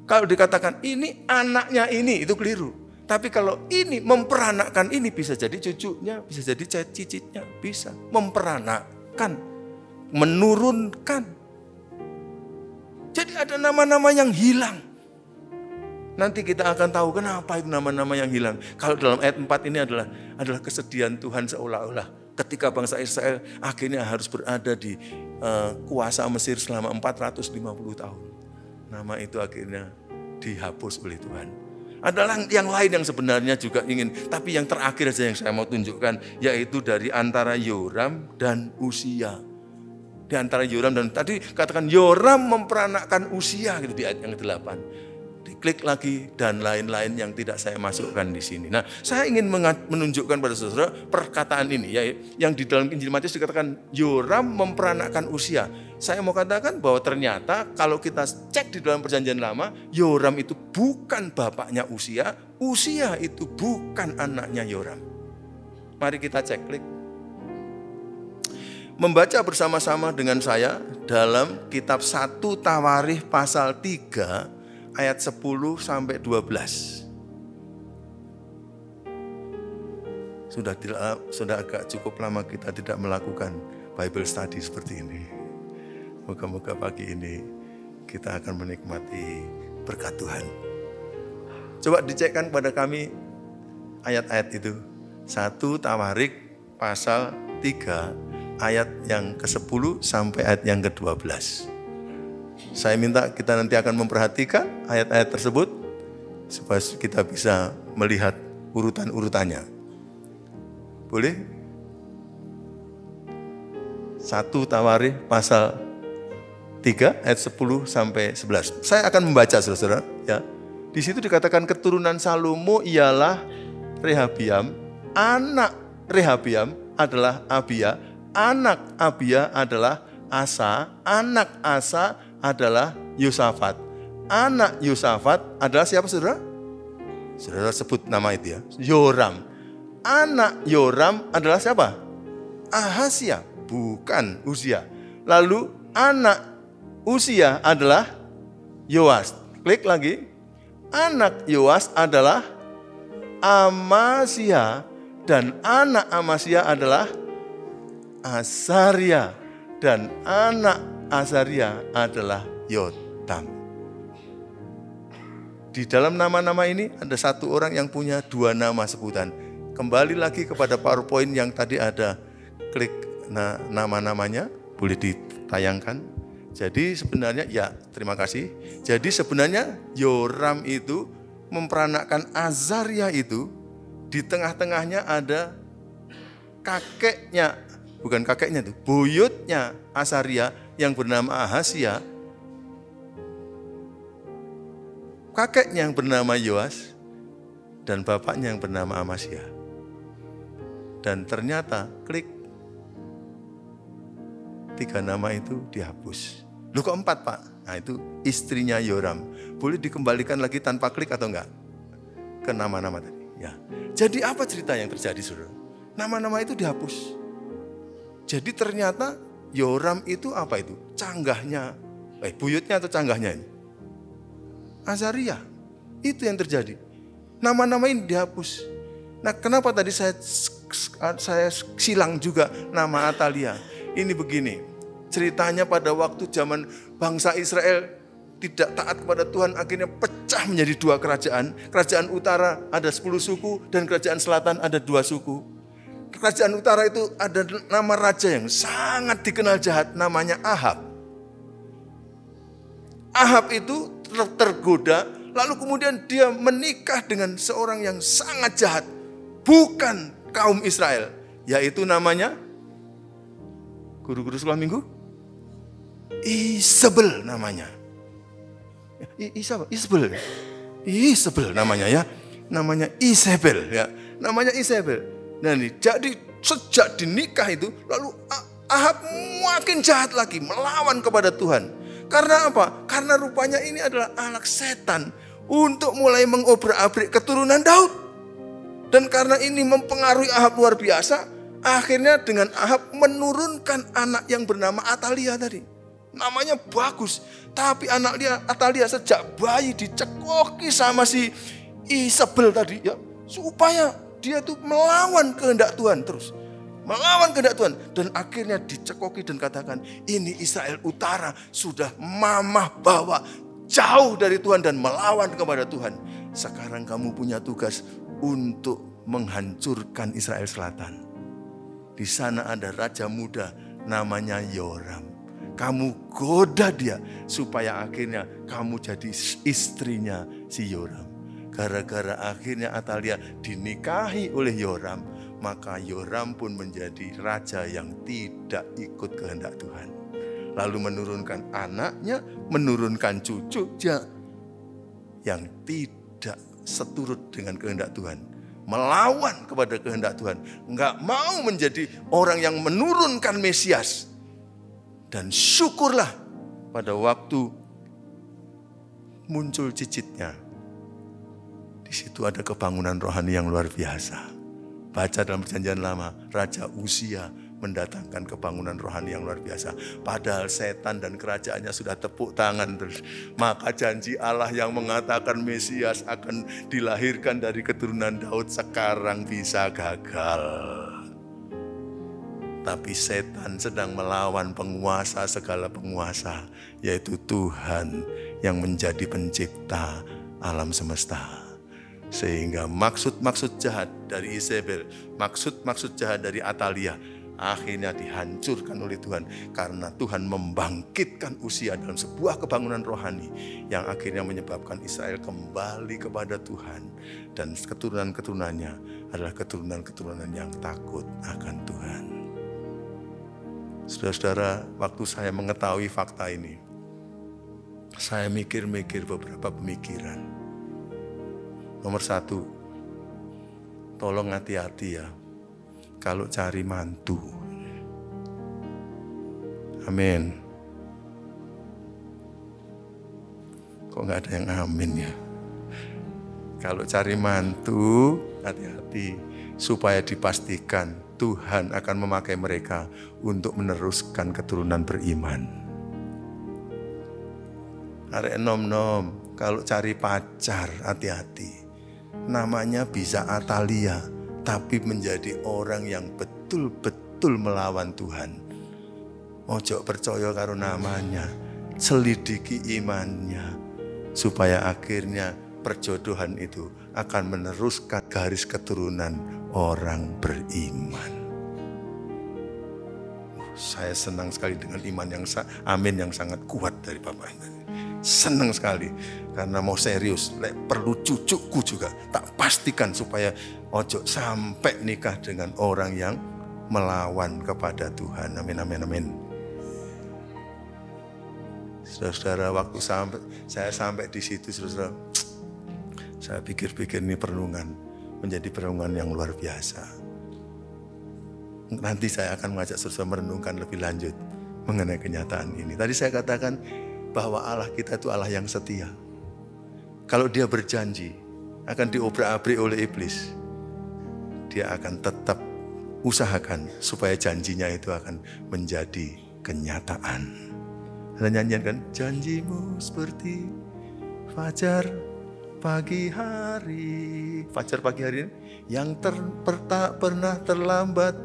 Kalau dikatakan ini anaknya ini, itu keliru. Tapi kalau ini memperanakkan ini, bisa jadi cucunya, bisa jadi cicitnya, bisa. Memperanakkan, menurunkan. Jadi ada nama-nama yang hilang. Nanti kita akan tahu kenapa itu nama-nama yang hilang. Kalau dalam ayat 4 ini adalah kesedihan Tuhan seolah-olah ketika bangsa Israel akhirnya harus berada di kuasa Mesir selama 450 tahun. Nama itu akhirnya dihapus oleh Tuhan. Adalah yang lain yang sebenarnya juga ingin, tapi yang terakhir saja yang saya mau tunjukkan, yaitu dari antara Yoram dan Usia. Di antara Yoram dan tadi katakan Yoram memperanakkan Usia gitu di ayat yang ke-8. Diklik lagi dan lain-lain yang tidak saya masukkan di sini. Nah, saya ingin menunjukkan pada saudara perkataan ini ya, yang di dalam Injil Matius dikatakan Yoram memperanakkan Usia. Saya mau katakan bahwa ternyata kalau kita cek di dalam Perjanjian Lama, Yoram itu bukan bapaknya Usia, Usia itu bukan anaknya Yoram. Mari kita cek, klik. Membaca bersama-sama dengan saya dalam kitab 1 Tawarikh pasal 3 ayat 10 sampai 12. Sudah agak cukup lama kita tidak melakukan Bible study seperti ini. Moga-moga pagi ini kita akan menikmati berkat Tuhan. Coba dicekkan pada kami ayat-ayat itu. 1 Tawarikh pasal 3 ayat yang ke-10 sampai ayat yang ke-12. Saya minta kita nanti akan memperhatikan ayat-ayat tersebut supaya kita bisa melihat urutan-urutannya. Boleh? 1 Tawarikh pasal 3 ayat 10 sampai 11. Saya akan membaca saudara ya. Di situ dikatakan keturunan Salomo ialah Rehabiam, anak Rehabiam adalah Abia, anak Abia adalah Asa, anak Asa adalah Yosafat. Anak Yosafat adalah siapa saudara? Saudara sebut nama itu ya. Yoram. Anak Yoram adalah siapa? Ahazia, bukan Uzia. Lalu anak Usia adalah Yoas. Klik lagi. Anak Yoas adalah Amazia. Dan anak Amazia adalah Azaria. Dan anak Azaria adalah Yotam. Di dalam nama-nama ini ada satu orang yang punya dua nama sebutan. Kembali lagi kepada PowerPoint yang tadi ada. Klik nama-namanya, boleh ditayangkan. Jadi sebenarnya, ya terima kasih. Jadi sebenarnya Yoram itu memperanakkan Azaria itu. Di tengah-tengahnya ada kakeknya, bukan kakeknya itu, buyutnya Azaria yang bernama Ahazia. Kakeknya yang bernama Yoas dan bapaknya yang bernama Amazia. Dan ternyata klik, tiga nama itu dihapus. Loh kok 4 Pak? Nah itu istrinya Yoram. Boleh dikembalikan lagi tanpa klik atau enggak? Ke nama-nama tadi. Ya. Jadi apa cerita yang terjadi saudara? Nama-nama itu dihapus. Jadi ternyata Yoram itu apa itu? Canggahnya Buyutnya atau canggahnya ini? Azaria. Itu yang terjadi. Nama-nama ini dihapus. Nah, kenapa tadi saya silang juga nama Atalia? Ini begini. Ceritanya pada waktu zaman bangsa Israel tidak taat kepada Tuhan, akhirnya pecah menjadi 2 kerajaan. Kerajaan utara ada 10 suku dan kerajaan selatan ada 2 suku. Kerajaan utara itu ada nama raja yang sangat dikenal jahat, namanya Ahab. Ahab itu tergoda, lalu kemudian dia menikah dengan seorang yang sangat jahat, bukan kaum Israel, yaitu namanya, guru-guru sekolah minggu, Isabel namanya. Isabel namanya ya. Namanya Isabel ya. Namanya Isabel. Nah ini, jadi sejak dinikah itu, lalu Ahab makin jahat lagi, melawan kepada Tuhan. Karena apa? Karena rupanya ini adalah anak setan untuk mulai mengobrak-abrik keturunan Daud. Dan karena ini mempengaruhi Ahab luar biasa, akhirnya dengan Ahab menurunkan anak yang bernama Atalia tadi. Namanya bagus, tapi anak Atalia sejak bayi dicekoki sama si Isabel tadi ya, supaya dia tuh melawan kehendak Tuhan terus. Melawan kehendak Tuhan. Dan akhirnya dicekoki dan katakan, ini Israel Utara sudah mamah bawa jauh dari Tuhan dan melawan kepada Tuhan. Sekarang kamu punya tugas untuk menghancurkan Israel Selatan. Di sana ada raja muda namanya Yoram. Kamu goda dia supaya akhirnya kamu jadi istrinya si Yoram. Gara-gara akhirnya Atalia dinikahi oleh Yoram, maka Yoram pun menjadi raja yang tidak ikut kehendak Tuhan. Lalu menurunkan anaknya, menurunkan cucunya yang tidak seturut dengan kehendak Tuhan. Melawan kepada kehendak Tuhan. Enggak mau menjadi orang yang menurunkan Mesias. Dan syukurlah pada waktu muncul cicitnya. Di situ ada kebangunan rohani yang luar biasa. Baca dalam Perjanjian Lama, Raja Uzia mendatangkan kebangunan rohani yang luar biasa. Padahal setan dan kerajaannya sudah tepuk tangan terus. Maka janji Allah yang mengatakan Mesias akan dilahirkan dari keturunan Daud sekarang bisa gagal. Tapi setan sedang melawan penguasa segala penguasa, yaitu Tuhan yang menjadi pencipta alam semesta. Sehingga maksud-maksud jahat dari Isabel, maksud-maksud jahat dari Atalia, akhirnya dihancurkan oleh Tuhan. Karena Tuhan membangkitkan Uzia dalam sebuah kebangunan rohani, yang akhirnya menyebabkan Israel kembali kepada Tuhan. Dan keturunan-keturunannya adalah keturunan-keturunan yang takut akan Tuhan. Saudara-saudara, waktu saya mengetahui fakta ini, saya mikir-mikir beberapa pemikiran. Nomor 1, tolong hati-hati ya, kalau cari mantu. Amin. Kok nggak ada yang amin ya? Kalau cari mantu, hati-hati, supaya dipastikan Tuhan akan memakai mereka untuk meneruskan keturunan beriman. Arek nom-nom, kalau cari pacar hati-hati. Namanya bisa Atalia, tapi menjadi orang yang betul-betul melawan Tuhan. Ojo percaya karo namanya, selidiki imannya, supaya akhirnya perjodohan itu akan meneruskan garis keturunan orang beriman. Saya senang sekali dengan iman yang yang sangat kuat dari Bapak ini. Senang sekali karena mau serius, perlu cucuku juga tak pastikan supaya ojo sampai nikah dengan orang yang melawan kepada Tuhan. Amin, amin, amin. Saudara-saudara, waktu saya sampai di situ, saudara, saya pikir-pikir ini perenungan menjadi perenungan yang luar biasa. Nanti saya akan mengajak saudara merenungkan lebih lanjut mengenai kenyataan ini. Tadi saya katakan bahwa Allah kita itu Allah yang setia. Kalau dia berjanji akan diobrak-abrik oleh iblis, dia akan tetap usahakan supaya janjinya itu akan menjadi kenyataan. Ada nyanyian kan? Janjimu seperti fajar pagi hari. Fajar pagi hari ini yang tak pernah terlambat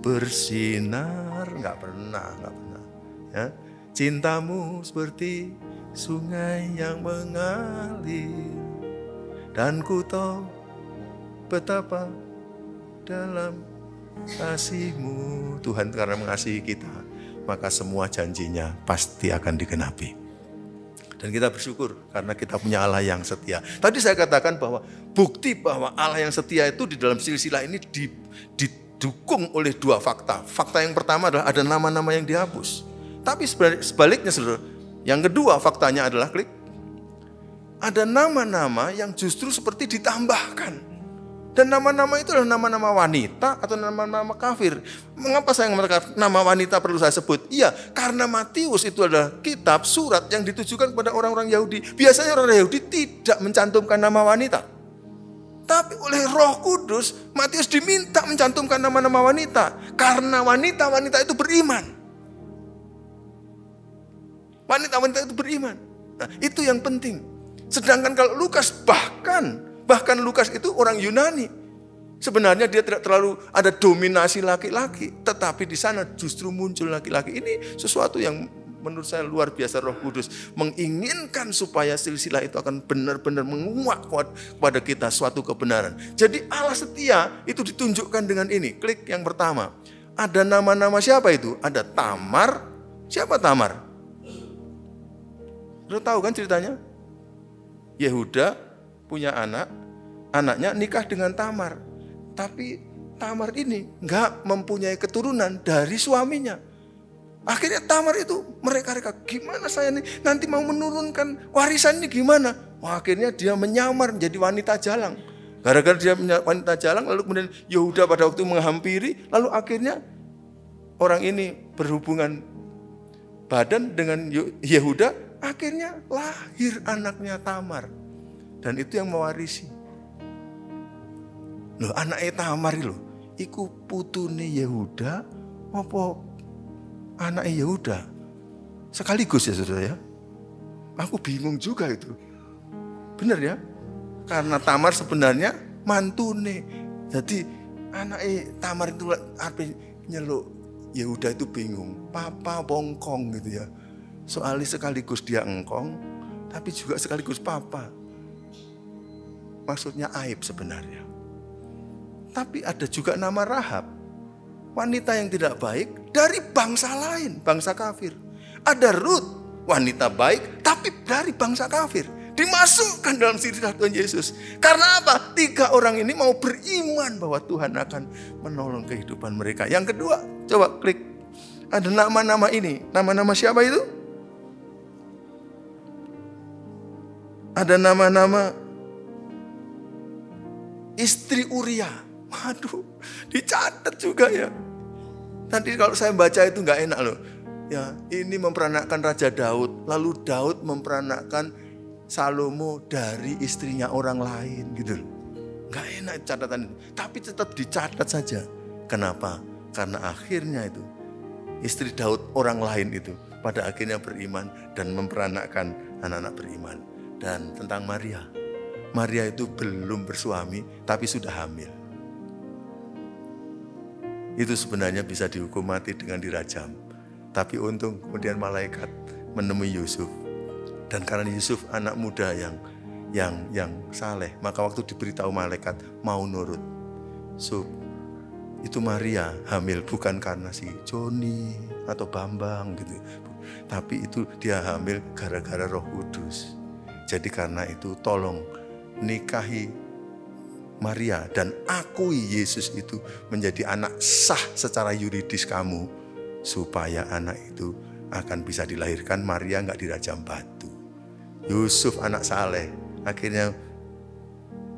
bersinar. Nggak pernah. Ya. Cintamu seperti sungai yang mengalir, dan ku tahu betapa dalam kasih-Mu. Tuhan karena mengasihi kita, maka semua janjinya pasti akan digenapi. Dan kita bersyukur karena kita punya Allah yang setia. Tadi saya katakan bahwa bukti bahwa Allah yang setia itu di dalam silsilah ini didukung oleh dua fakta. Fakta yang pertama adalah ada nama-nama yang dihapus. Tapi sebaliknya saudara, yang kedua faktanya adalah ada nama-nama yang justru seperti ditambahkan. Dan nama-nama itu adalah nama-nama wanita atau nama-nama kafir. Mengapa saya mengatakan nama wanita perlu saya sebut? Iya, karena Matius itu adalah kitab surat yang ditujukan kepada orang-orang Yahudi. Biasanya orang Yahudi tidak mencantumkan nama wanita. Tapi oleh Roh Kudus, Matius diminta mencantumkan nama-nama wanita. Karena wanita-wanita itu beriman. Wanita-wanita itu beriman. Nah, itu yang penting. Sedangkan kalau Lukas bahkan Lukas itu orang Yunani. Sebenarnya dia tidak terlalu ada dominasi laki-laki, tetapi di sana justru muncul laki-laki. Ini sesuatu yang menurut saya luar biasa. Roh Kudus menginginkan supaya silsilah itu akan benar-benar menguak kepada kita suatu kebenaran. Jadi Allah setia itu ditunjukkan dengan ini. Klik yang pertama. Ada nama-nama siapa itu? Ada Tamar. Siapa Tamar? Lo tahu kan ceritanya? Yehuda punya anaknya nikah dengan Tamar. Tapi Tamar ini nggak mempunyai keturunan dari suaminya. Akhirnya Tamar itu mereka gimana saya nih nanti mau menurunkan warisan ini gimana? Wah, akhirnya dia menyamar menjadi wanita jalang. Gara-gara dia wanita jalang, lalu kemudian Yehuda pada waktu menghampiri, lalu akhirnya orang ini berhubungan badan dengan Yehuda. Akhirnya lahir anaknya Tamar. Dan itu yang mewarisi. Loh, anaknya Tamar loh, iku putune Yehuda apa anaknya Yehuda? Sekaligus ya saudara ya. Aku bingung juga itu. Benar ya? Karena Tamar sebenarnya mantune. Jadi anaknya Tamar itu artinya nyeluk Yehuda itu bingung. Papa bongkong gitu ya. Soalnya sekaligus dia engkong, tapi juga sekaligus papa. Maksudnya aib sebenarnya. Tapi ada juga nama Rahab. Wanita yang tidak baik dari bangsa lain, bangsa kafir. Ada Ruth, wanita baik tapi dari bangsa kafir. Dimasukkan dalam silsilah Tuhan Yesus. Karena apa? 3 orang ini mau beriman bahwa Tuhan akan menolong kehidupan mereka. Yang kedua, coba klik. Ada nama-nama ini. Nama-nama siapa itu? Ada nama-nama istri Uria. Waduh, dicatat juga ya. Nanti kalau saya baca itu nggak enak loh. Ya, ini memperanakkan Raja Daud. Lalu Daud memperanakkan Salomo dari istrinya orang lain gitu. Nggak enak catatan itu. Tapi tetap dicatat saja. Kenapa? Karena akhirnya itu istri Daud orang lain itu pada akhirnya beriman dan memperanakkan anak-anak beriman. Dan tentang Maria. Maria itu belum bersuami tapi sudah hamil. Itu sebenarnya bisa dihukum mati dengan dirajam. Tapi untung kemudian malaikat menemui Yusuf. Dan karena Yusuf anak muda yang saleh, maka waktu diberitahu malaikat mau nurut. Itu Maria hamil bukan karena si Joni atau Bambang gitu. Tapi itu dia hamil gara-gara Roh Kudus. Jadi karena itu tolong nikahi Maria dan akui Yesus itu menjadi anak sah secara yuridis kamu. Supaya anak itu akan bisa dilahirkan, Maria nggak dirajam batu. Yusuf anak saleh akhirnya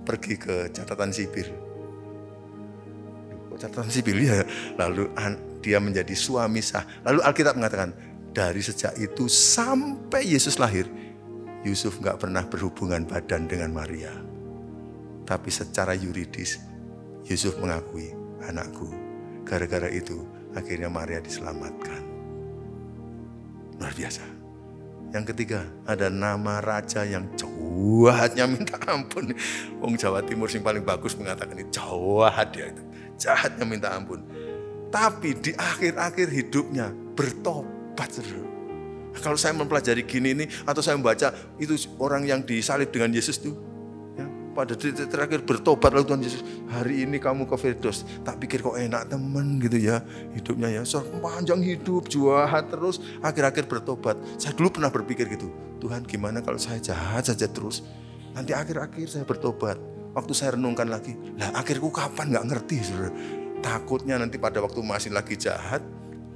pergi ke catatan sipil. Catatan sipil ya. Lalu dia menjadi suami sah. Lalu Alkitab mengatakan dari sejak itu sampai Yesus lahir, Yusuf nggak pernah berhubungan badan dengan Maria. Tapi secara yuridis, Yusuf mengakui anakku. Gara-gara itu, akhirnya Maria diselamatkan. Luar biasa. Yang ketiga, ada nama raja yang jahatnya minta ampun. Wong Jawa Timur yang paling bagus mengatakan ini jahat dia itu. Jahatnya minta ampun. Tapi di akhir-akhir hidupnya bertobat. Kalau saya mempelajari gini ini, atau saya membaca itu orang yang disalib dengan Yesus itu, ya, pada detik terakhir bertobat lalu Tuhan Yesus, hari ini kamu ke Firdaus, tak pikir kok enak temen gitu ya hidupnya ya, sepanjang hidup jahat terus, akhir-akhir bertobat. Saya dulu pernah berpikir gitu, Tuhan gimana kalau saya jahat saja terus, nanti akhir-akhir saya bertobat. Waktu saya renungkan lagi, lah akhirku kapan, gak ngerti saudara. Takutnya nanti pada waktu masih lagi jahat,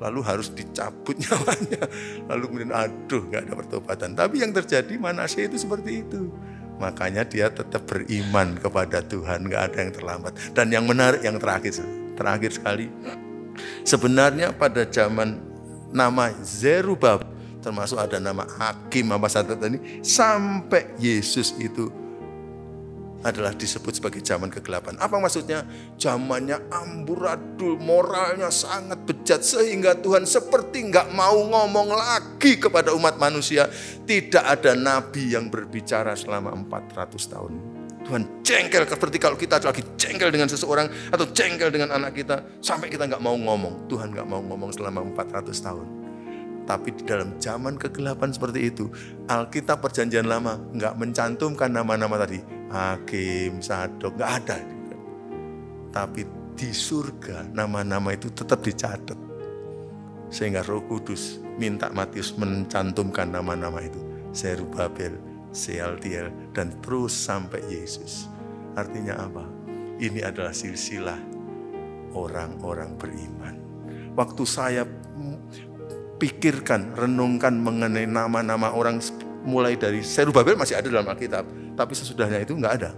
lalu harus dicabut nyawanya. Lalu kemudian aduh gak ada pertobatan. Tapi yang terjadi Manasye itu seperti itu. Makanya dia tetap beriman kepada Tuhan, gak ada yang terlambat. Dan yang menarik yang terakhir sekali, sebenarnya pada zaman nama Zerubabel, termasuk ada nama Hakim apa satu tadi, sampai Yesus itu adalah disebut sebagai zaman kegelapan. Apa maksudnya? Zamannya amburadul, moralnya sangat bejat sehingga Tuhan seperti nggak mau ngomong lagi kepada umat manusia. Tidak ada nabi yang berbicara selama 400 tahun. Tuhan jengkel seperti kalau kita lagi jengkel dengan seseorang atau jengkel dengan anak kita sampai kita nggak mau ngomong. Tuhan nggak mau ngomong selama 400 tahun. Tapi di dalam zaman kegelapan seperti itu, Alkitab Perjanjian Lama nggak mencantumkan nama-nama tadi, Hakim, Sadok, nggak ada. Tapi di surga nama-nama itu tetap dicatat. Sehingga Roh Kudus minta Matius mencantumkan nama-nama itu. Zerubabel, Sealtiel, dan terus sampai Yesus. Artinya apa? Ini adalah silsilah orang-orang beriman. Waktu saya pikirkan, renungkan mengenai nama-nama orang mulai dari Zerubabel masih ada dalam Alkitab, tapi sesudahnya itu nggak ada.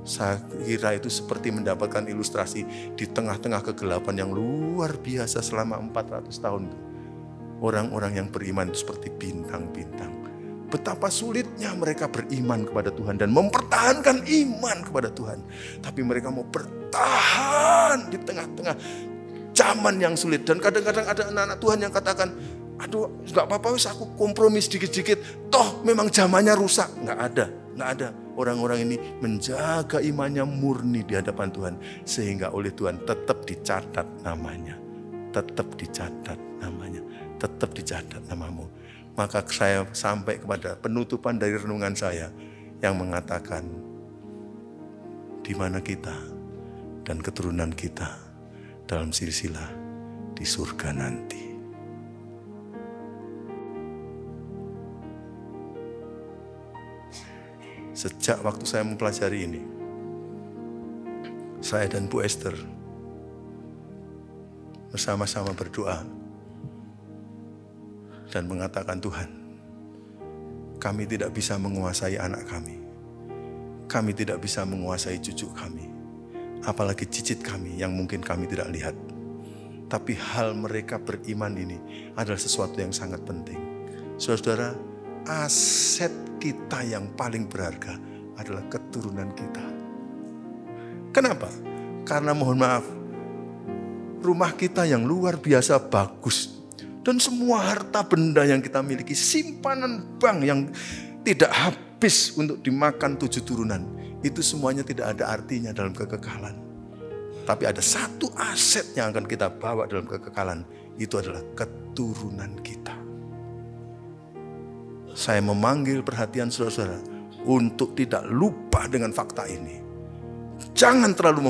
Saya kira itu seperti mendapatkan ilustrasi di tengah-tengah kegelapan yang luar biasa selama 400 tahun. Orang-orang yang beriman itu seperti bintang-bintang. Betapa sulitnya mereka beriman kepada Tuhan dan mempertahankan iman kepada Tuhan. Tapi mereka mau bertahan di tengah-tengah zaman yang sulit. Dan kadang-kadang ada anak-anak Tuhan yang katakan, aduh gak apa-apa wis aku kompromi sedikit-sedikit, toh memang zamannya rusak. Gak ada. Orang-orang ini menjaga imannya murni di hadapan Tuhan. Sehingga oleh Tuhan tetap dicatat namanya. Tetap dicatat namanya. Tetap dicatat namamu. Maka saya sampai kepada penutupan dari renungan saya yang mengatakan, di mana kita dan keturunan kita dalam silsilah di surga nanti. Sejak waktu saya mempelajari ini, saya dan Bu Esther bersama-sama berdoa dan mengatakan, Tuhan, kami tidak bisa menguasai anak kami. Kami tidak bisa menguasai cucu kami. Apalagi cicit kami yang mungkin kami tidak lihat. Tapi hal mereka beriman ini adalah sesuatu yang sangat penting. Saudara, aset kita yang paling berharga adalah keturunan kita. Kenapa? Karena mohon maaf, rumah kita yang luar biasa bagus dan semua harta benda yang kita miliki, simpanan bank yang tidak habis untuk dimakan 7 turunan, itu semuanya tidak ada artinya dalam kekekalan. Tapi ada satu aset yang akan kita bawa dalam kekekalan, itu adalah keturunan kita. Saya memanggil perhatian saudara-saudara untuk tidak lupa dengan fakta ini. Jangan terlalu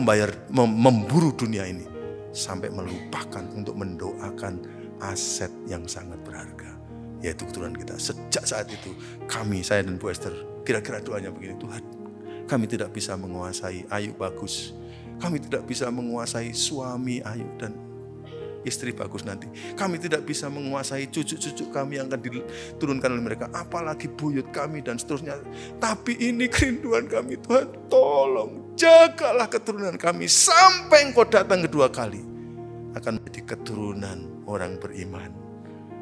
memburu dunia ini sampai melupakan untuk mendoakan aset yang sangat berharga, yaitu keturunan kita. Sejak saat itu kami, saya dan Bu Esther, kira-kira doanya begini, Tuhan, kami tidak bisa menguasai Ayu bagus, kami tidak bisa menguasai suami Ayu dan istri bagus nanti. Kami tidak bisa menguasai cucu-cucu kami yang akan diturunkan oleh mereka, apalagi buyut kami dan seterusnya. Tapi ini kerinduan kami, Tuhan, tolong jagalah keturunan kami sampai Engkau datang kedua kali, akan menjadi keturunan orang beriman.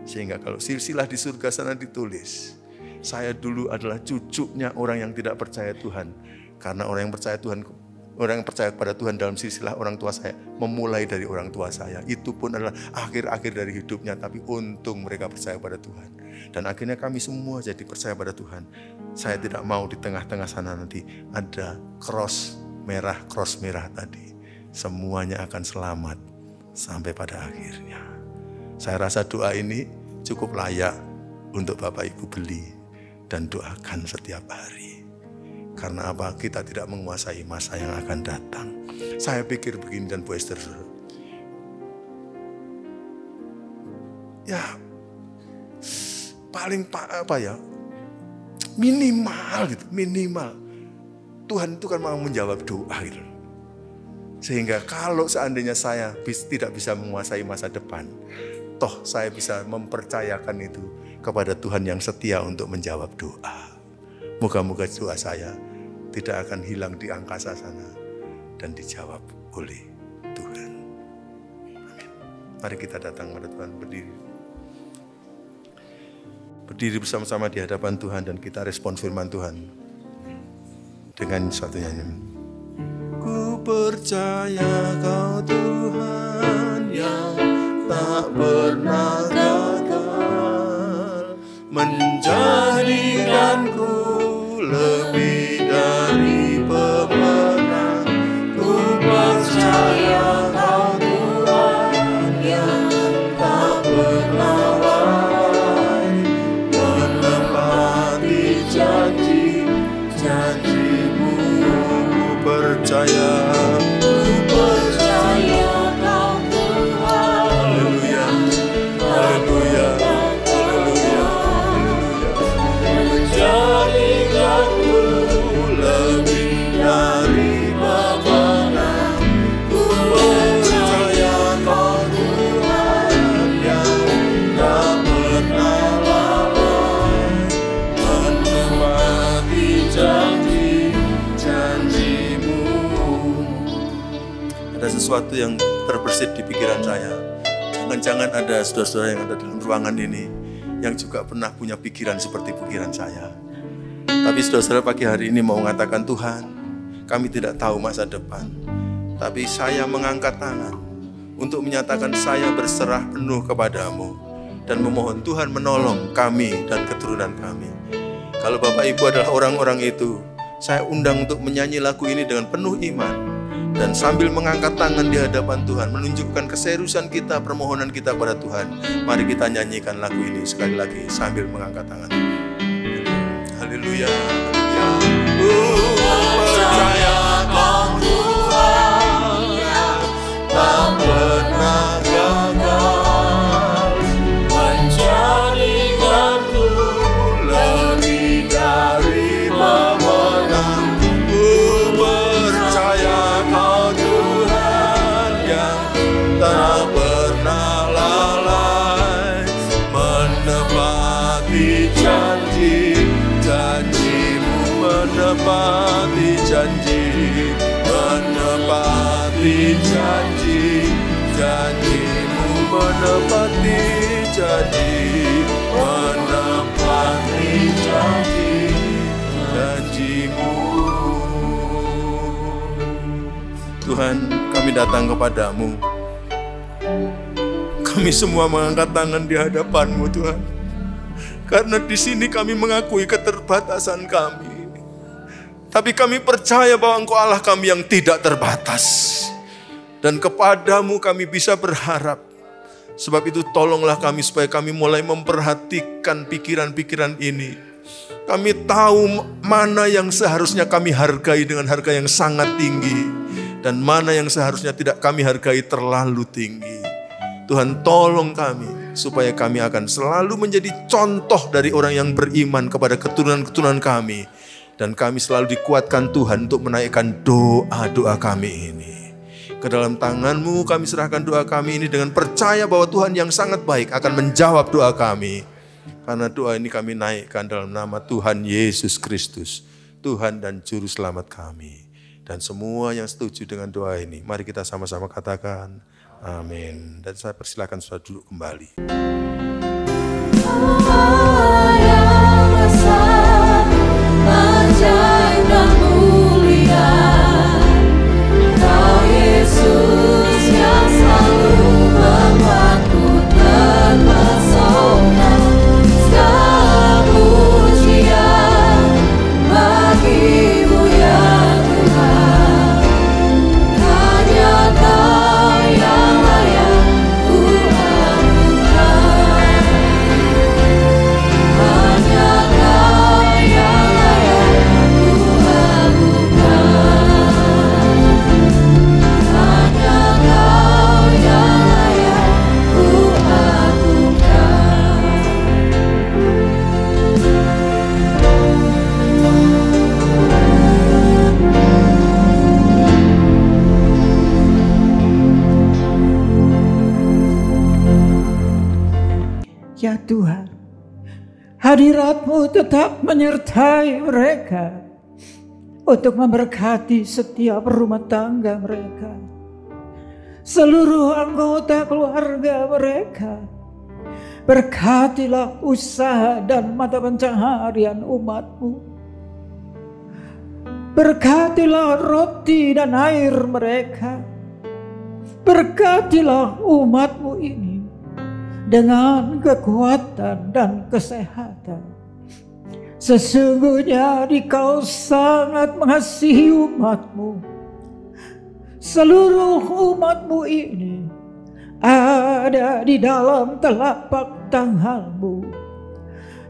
Sehingga kalau silsilah di surga sana ditulis, saya dulu adalah cucunya orang yang tidak percaya Tuhan. Karena orang yang percaya Tuhan, orang yang percaya kepada Tuhan dalam silsilah orang tua saya, memulai dari orang tua saya. Itu pun adalah akhir-akhir dari hidupnya, tapi untung mereka percaya pada Tuhan. Dan akhirnya kami semua jadi percaya pada Tuhan. Saya tidak mau di tengah-tengah sana nanti ada cross merah tadi. Semuanya akan selamat sampai pada akhirnya. Saya rasa doa ini cukup layak untuk Bapak Ibu beli dan doakan setiap hari. Karena apa? Kita tidak menguasai masa yang akan datang. Saya pikir begini dan Bu Esther, ya paling minimal Tuhan itu kan mau menjawab doa gitu. Sehingga kalau seandainya saya tidak bisa menguasai masa depan, toh saya bisa mempercayakan itu kepada Tuhan yang setia untuk menjawab doa. Moga-moga doa saya tidak akan hilang di angkasa sana dan dijawab oleh Tuhan. Amin. Mari kita datang pada Tuhan, berdiri bersama-sama di hadapan Tuhan dan kita respon firman Tuhan dengan satu nyanyian. Ku percaya Kau Tuhan yang tak pernah gagal, menjadikanku lebih dari pemenang. Ku percaya Kau Tuhan yang tak pernah lalai, menepati janji-janji-Mu. Ku percaya Kau Tuhan. Haleluya, haleluya, haleluya, haleluya. Menjadikanku lebih dari pemenang. Ku percaya Kau Tuhan yang tak pernah lalai, menepati janji-janji-Mu. Ada sesuatu yang terbersit di pikiran saya. Jangan-jangan ada saudara-saudara yang ada dalam ruangan ini yang juga pernah punya pikiran seperti pikiran saya. Tapi saudara-saudara pagi hari ini mau mengatakan, Tuhan, kami tidak tahu masa depan. Tapi saya mengangkat tangan untuk menyatakan saya berserah penuh kepadamu. Dan memohon Tuhan menolong kami dan keturunan kami. Kalau Bapak Ibu adalah orang-orang itu, saya undang untuk menyanyi lagu ini dengan penuh iman. Dan sambil mengangkat tangan di hadapan Tuhan, menunjukkan keseriusan kita, permohonan kita pada Tuhan. Mari kita nyanyikan lagu ini sekali lagi sambil mengangkat tangan. Haleluya, haleluya. Percaya Kau Tuhan yang tak pernah gagal, menjadikanku lebih dari pemenang. Tak pernah lalai, menepati janji-janji-Mu, menepati janji, menepati janji-janji-Mu, menepati janji, menepati janji-janji-Mu. Tuhan, kami datang kepadamu. Kami semua mengangkat tangan di hadapan-Mu, Tuhan. Karena di sini kami mengakui keterbatasan kami. Tapi kami percaya bahwa Engkau Allah kami yang tidak terbatas. Dan kepadamu kami bisa berharap. Sebab itu tolonglah kami supaya kami mulai memperhatikan pikiran-pikiran ini. Kami tahu mana yang seharusnya kami hargai dengan harga yang sangat tinggi. Dan mana yang seharusnya tidak kami hargai terlalu tinggi. Tuhan tolong kami supaya kami akan selalu menjadi contoh dari orang yang beriman kepada keturunan-keturunan kami. Dan kami selalu dikuatkan Tuhan untuk menaikkan doa-doa kami ini. Ke dalam tangan-Mu kami serahkan doa kami ini dengan percaya bahwa Tuhan yang sangat baik akan menjawab doa kami. Karena doa ini kami naikkan dalam nama Tuhan Yesus Kristus, Tuhan dan Juru Selamat kami. Dan semua yang setuju dengan doa ini, mari kita sama-sama katakan, amin. Dan saya persilakan saudara duduk kembali. Yang besar, ajaib dan mulia, Kau Yesus yang selalu membuatku terpesona. hadirat-Mu tetap menyertai mereka untuk memberkati setiap rumah tangga mereka, seluruh anggota keluarga mereka. Berkatilah usaha dan mata pencaharian umat-Mu. Berkatilah roti dan air mereka. Berkatilah umat-Mu ini dengan kekuatan dan kesehatan. Sesungguhnya Dikau sangat mengasihi umat-Mu. Seluruh umat-Mu ini ada di dalam telapak tangan-Mu,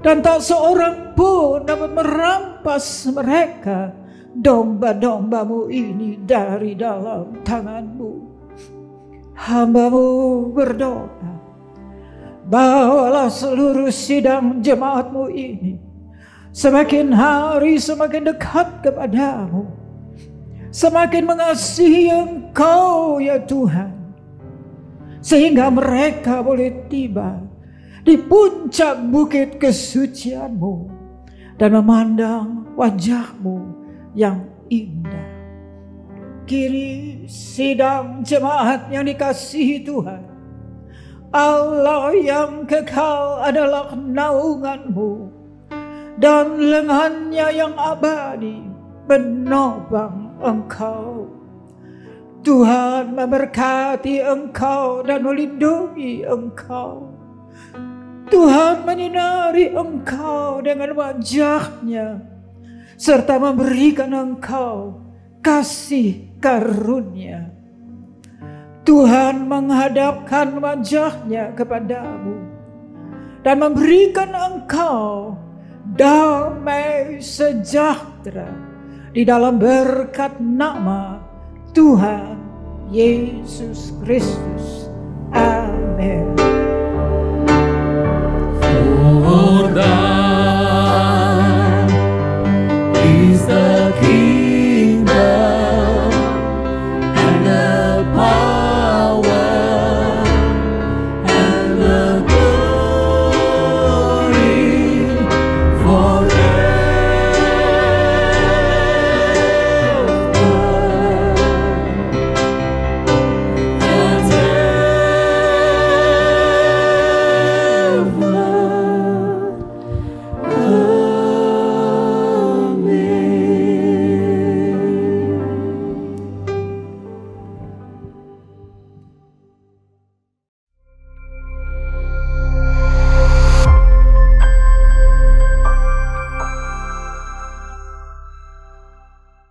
dan tak seorang pun dapat merampas mereka, domba-domba-Mu ini, dari dalam tangan-Mu. Hamba-Mu berdoa, bawalah seluruh sidang jemaat-Mu ini semakin hari semakin dekat kepada-Mu, semakin mengasihi Engkau ya Tuhan, sehingga mereka boleh tiba di puncak bukit kesucian-Mu dan memandang wajah-Mu yang indah. Kini sidang jemaat yang dikasihi Tuhan, Allah yang kekal adalah naungan-Mu, dan lengannya yang abadi menopang Engkau. Tuhan memberkati Engkau dan melindungi Engkau. Tuhan menyinari Engkau dengan wajah-Nya, serta memberikan Engkau kasih karunia. Tuhan menghadapkan wajah-Nya kepadamu dan memberikan Engkau damai sejahtera di dalam berkat nama Tuhan Yesus Kristus. Amin.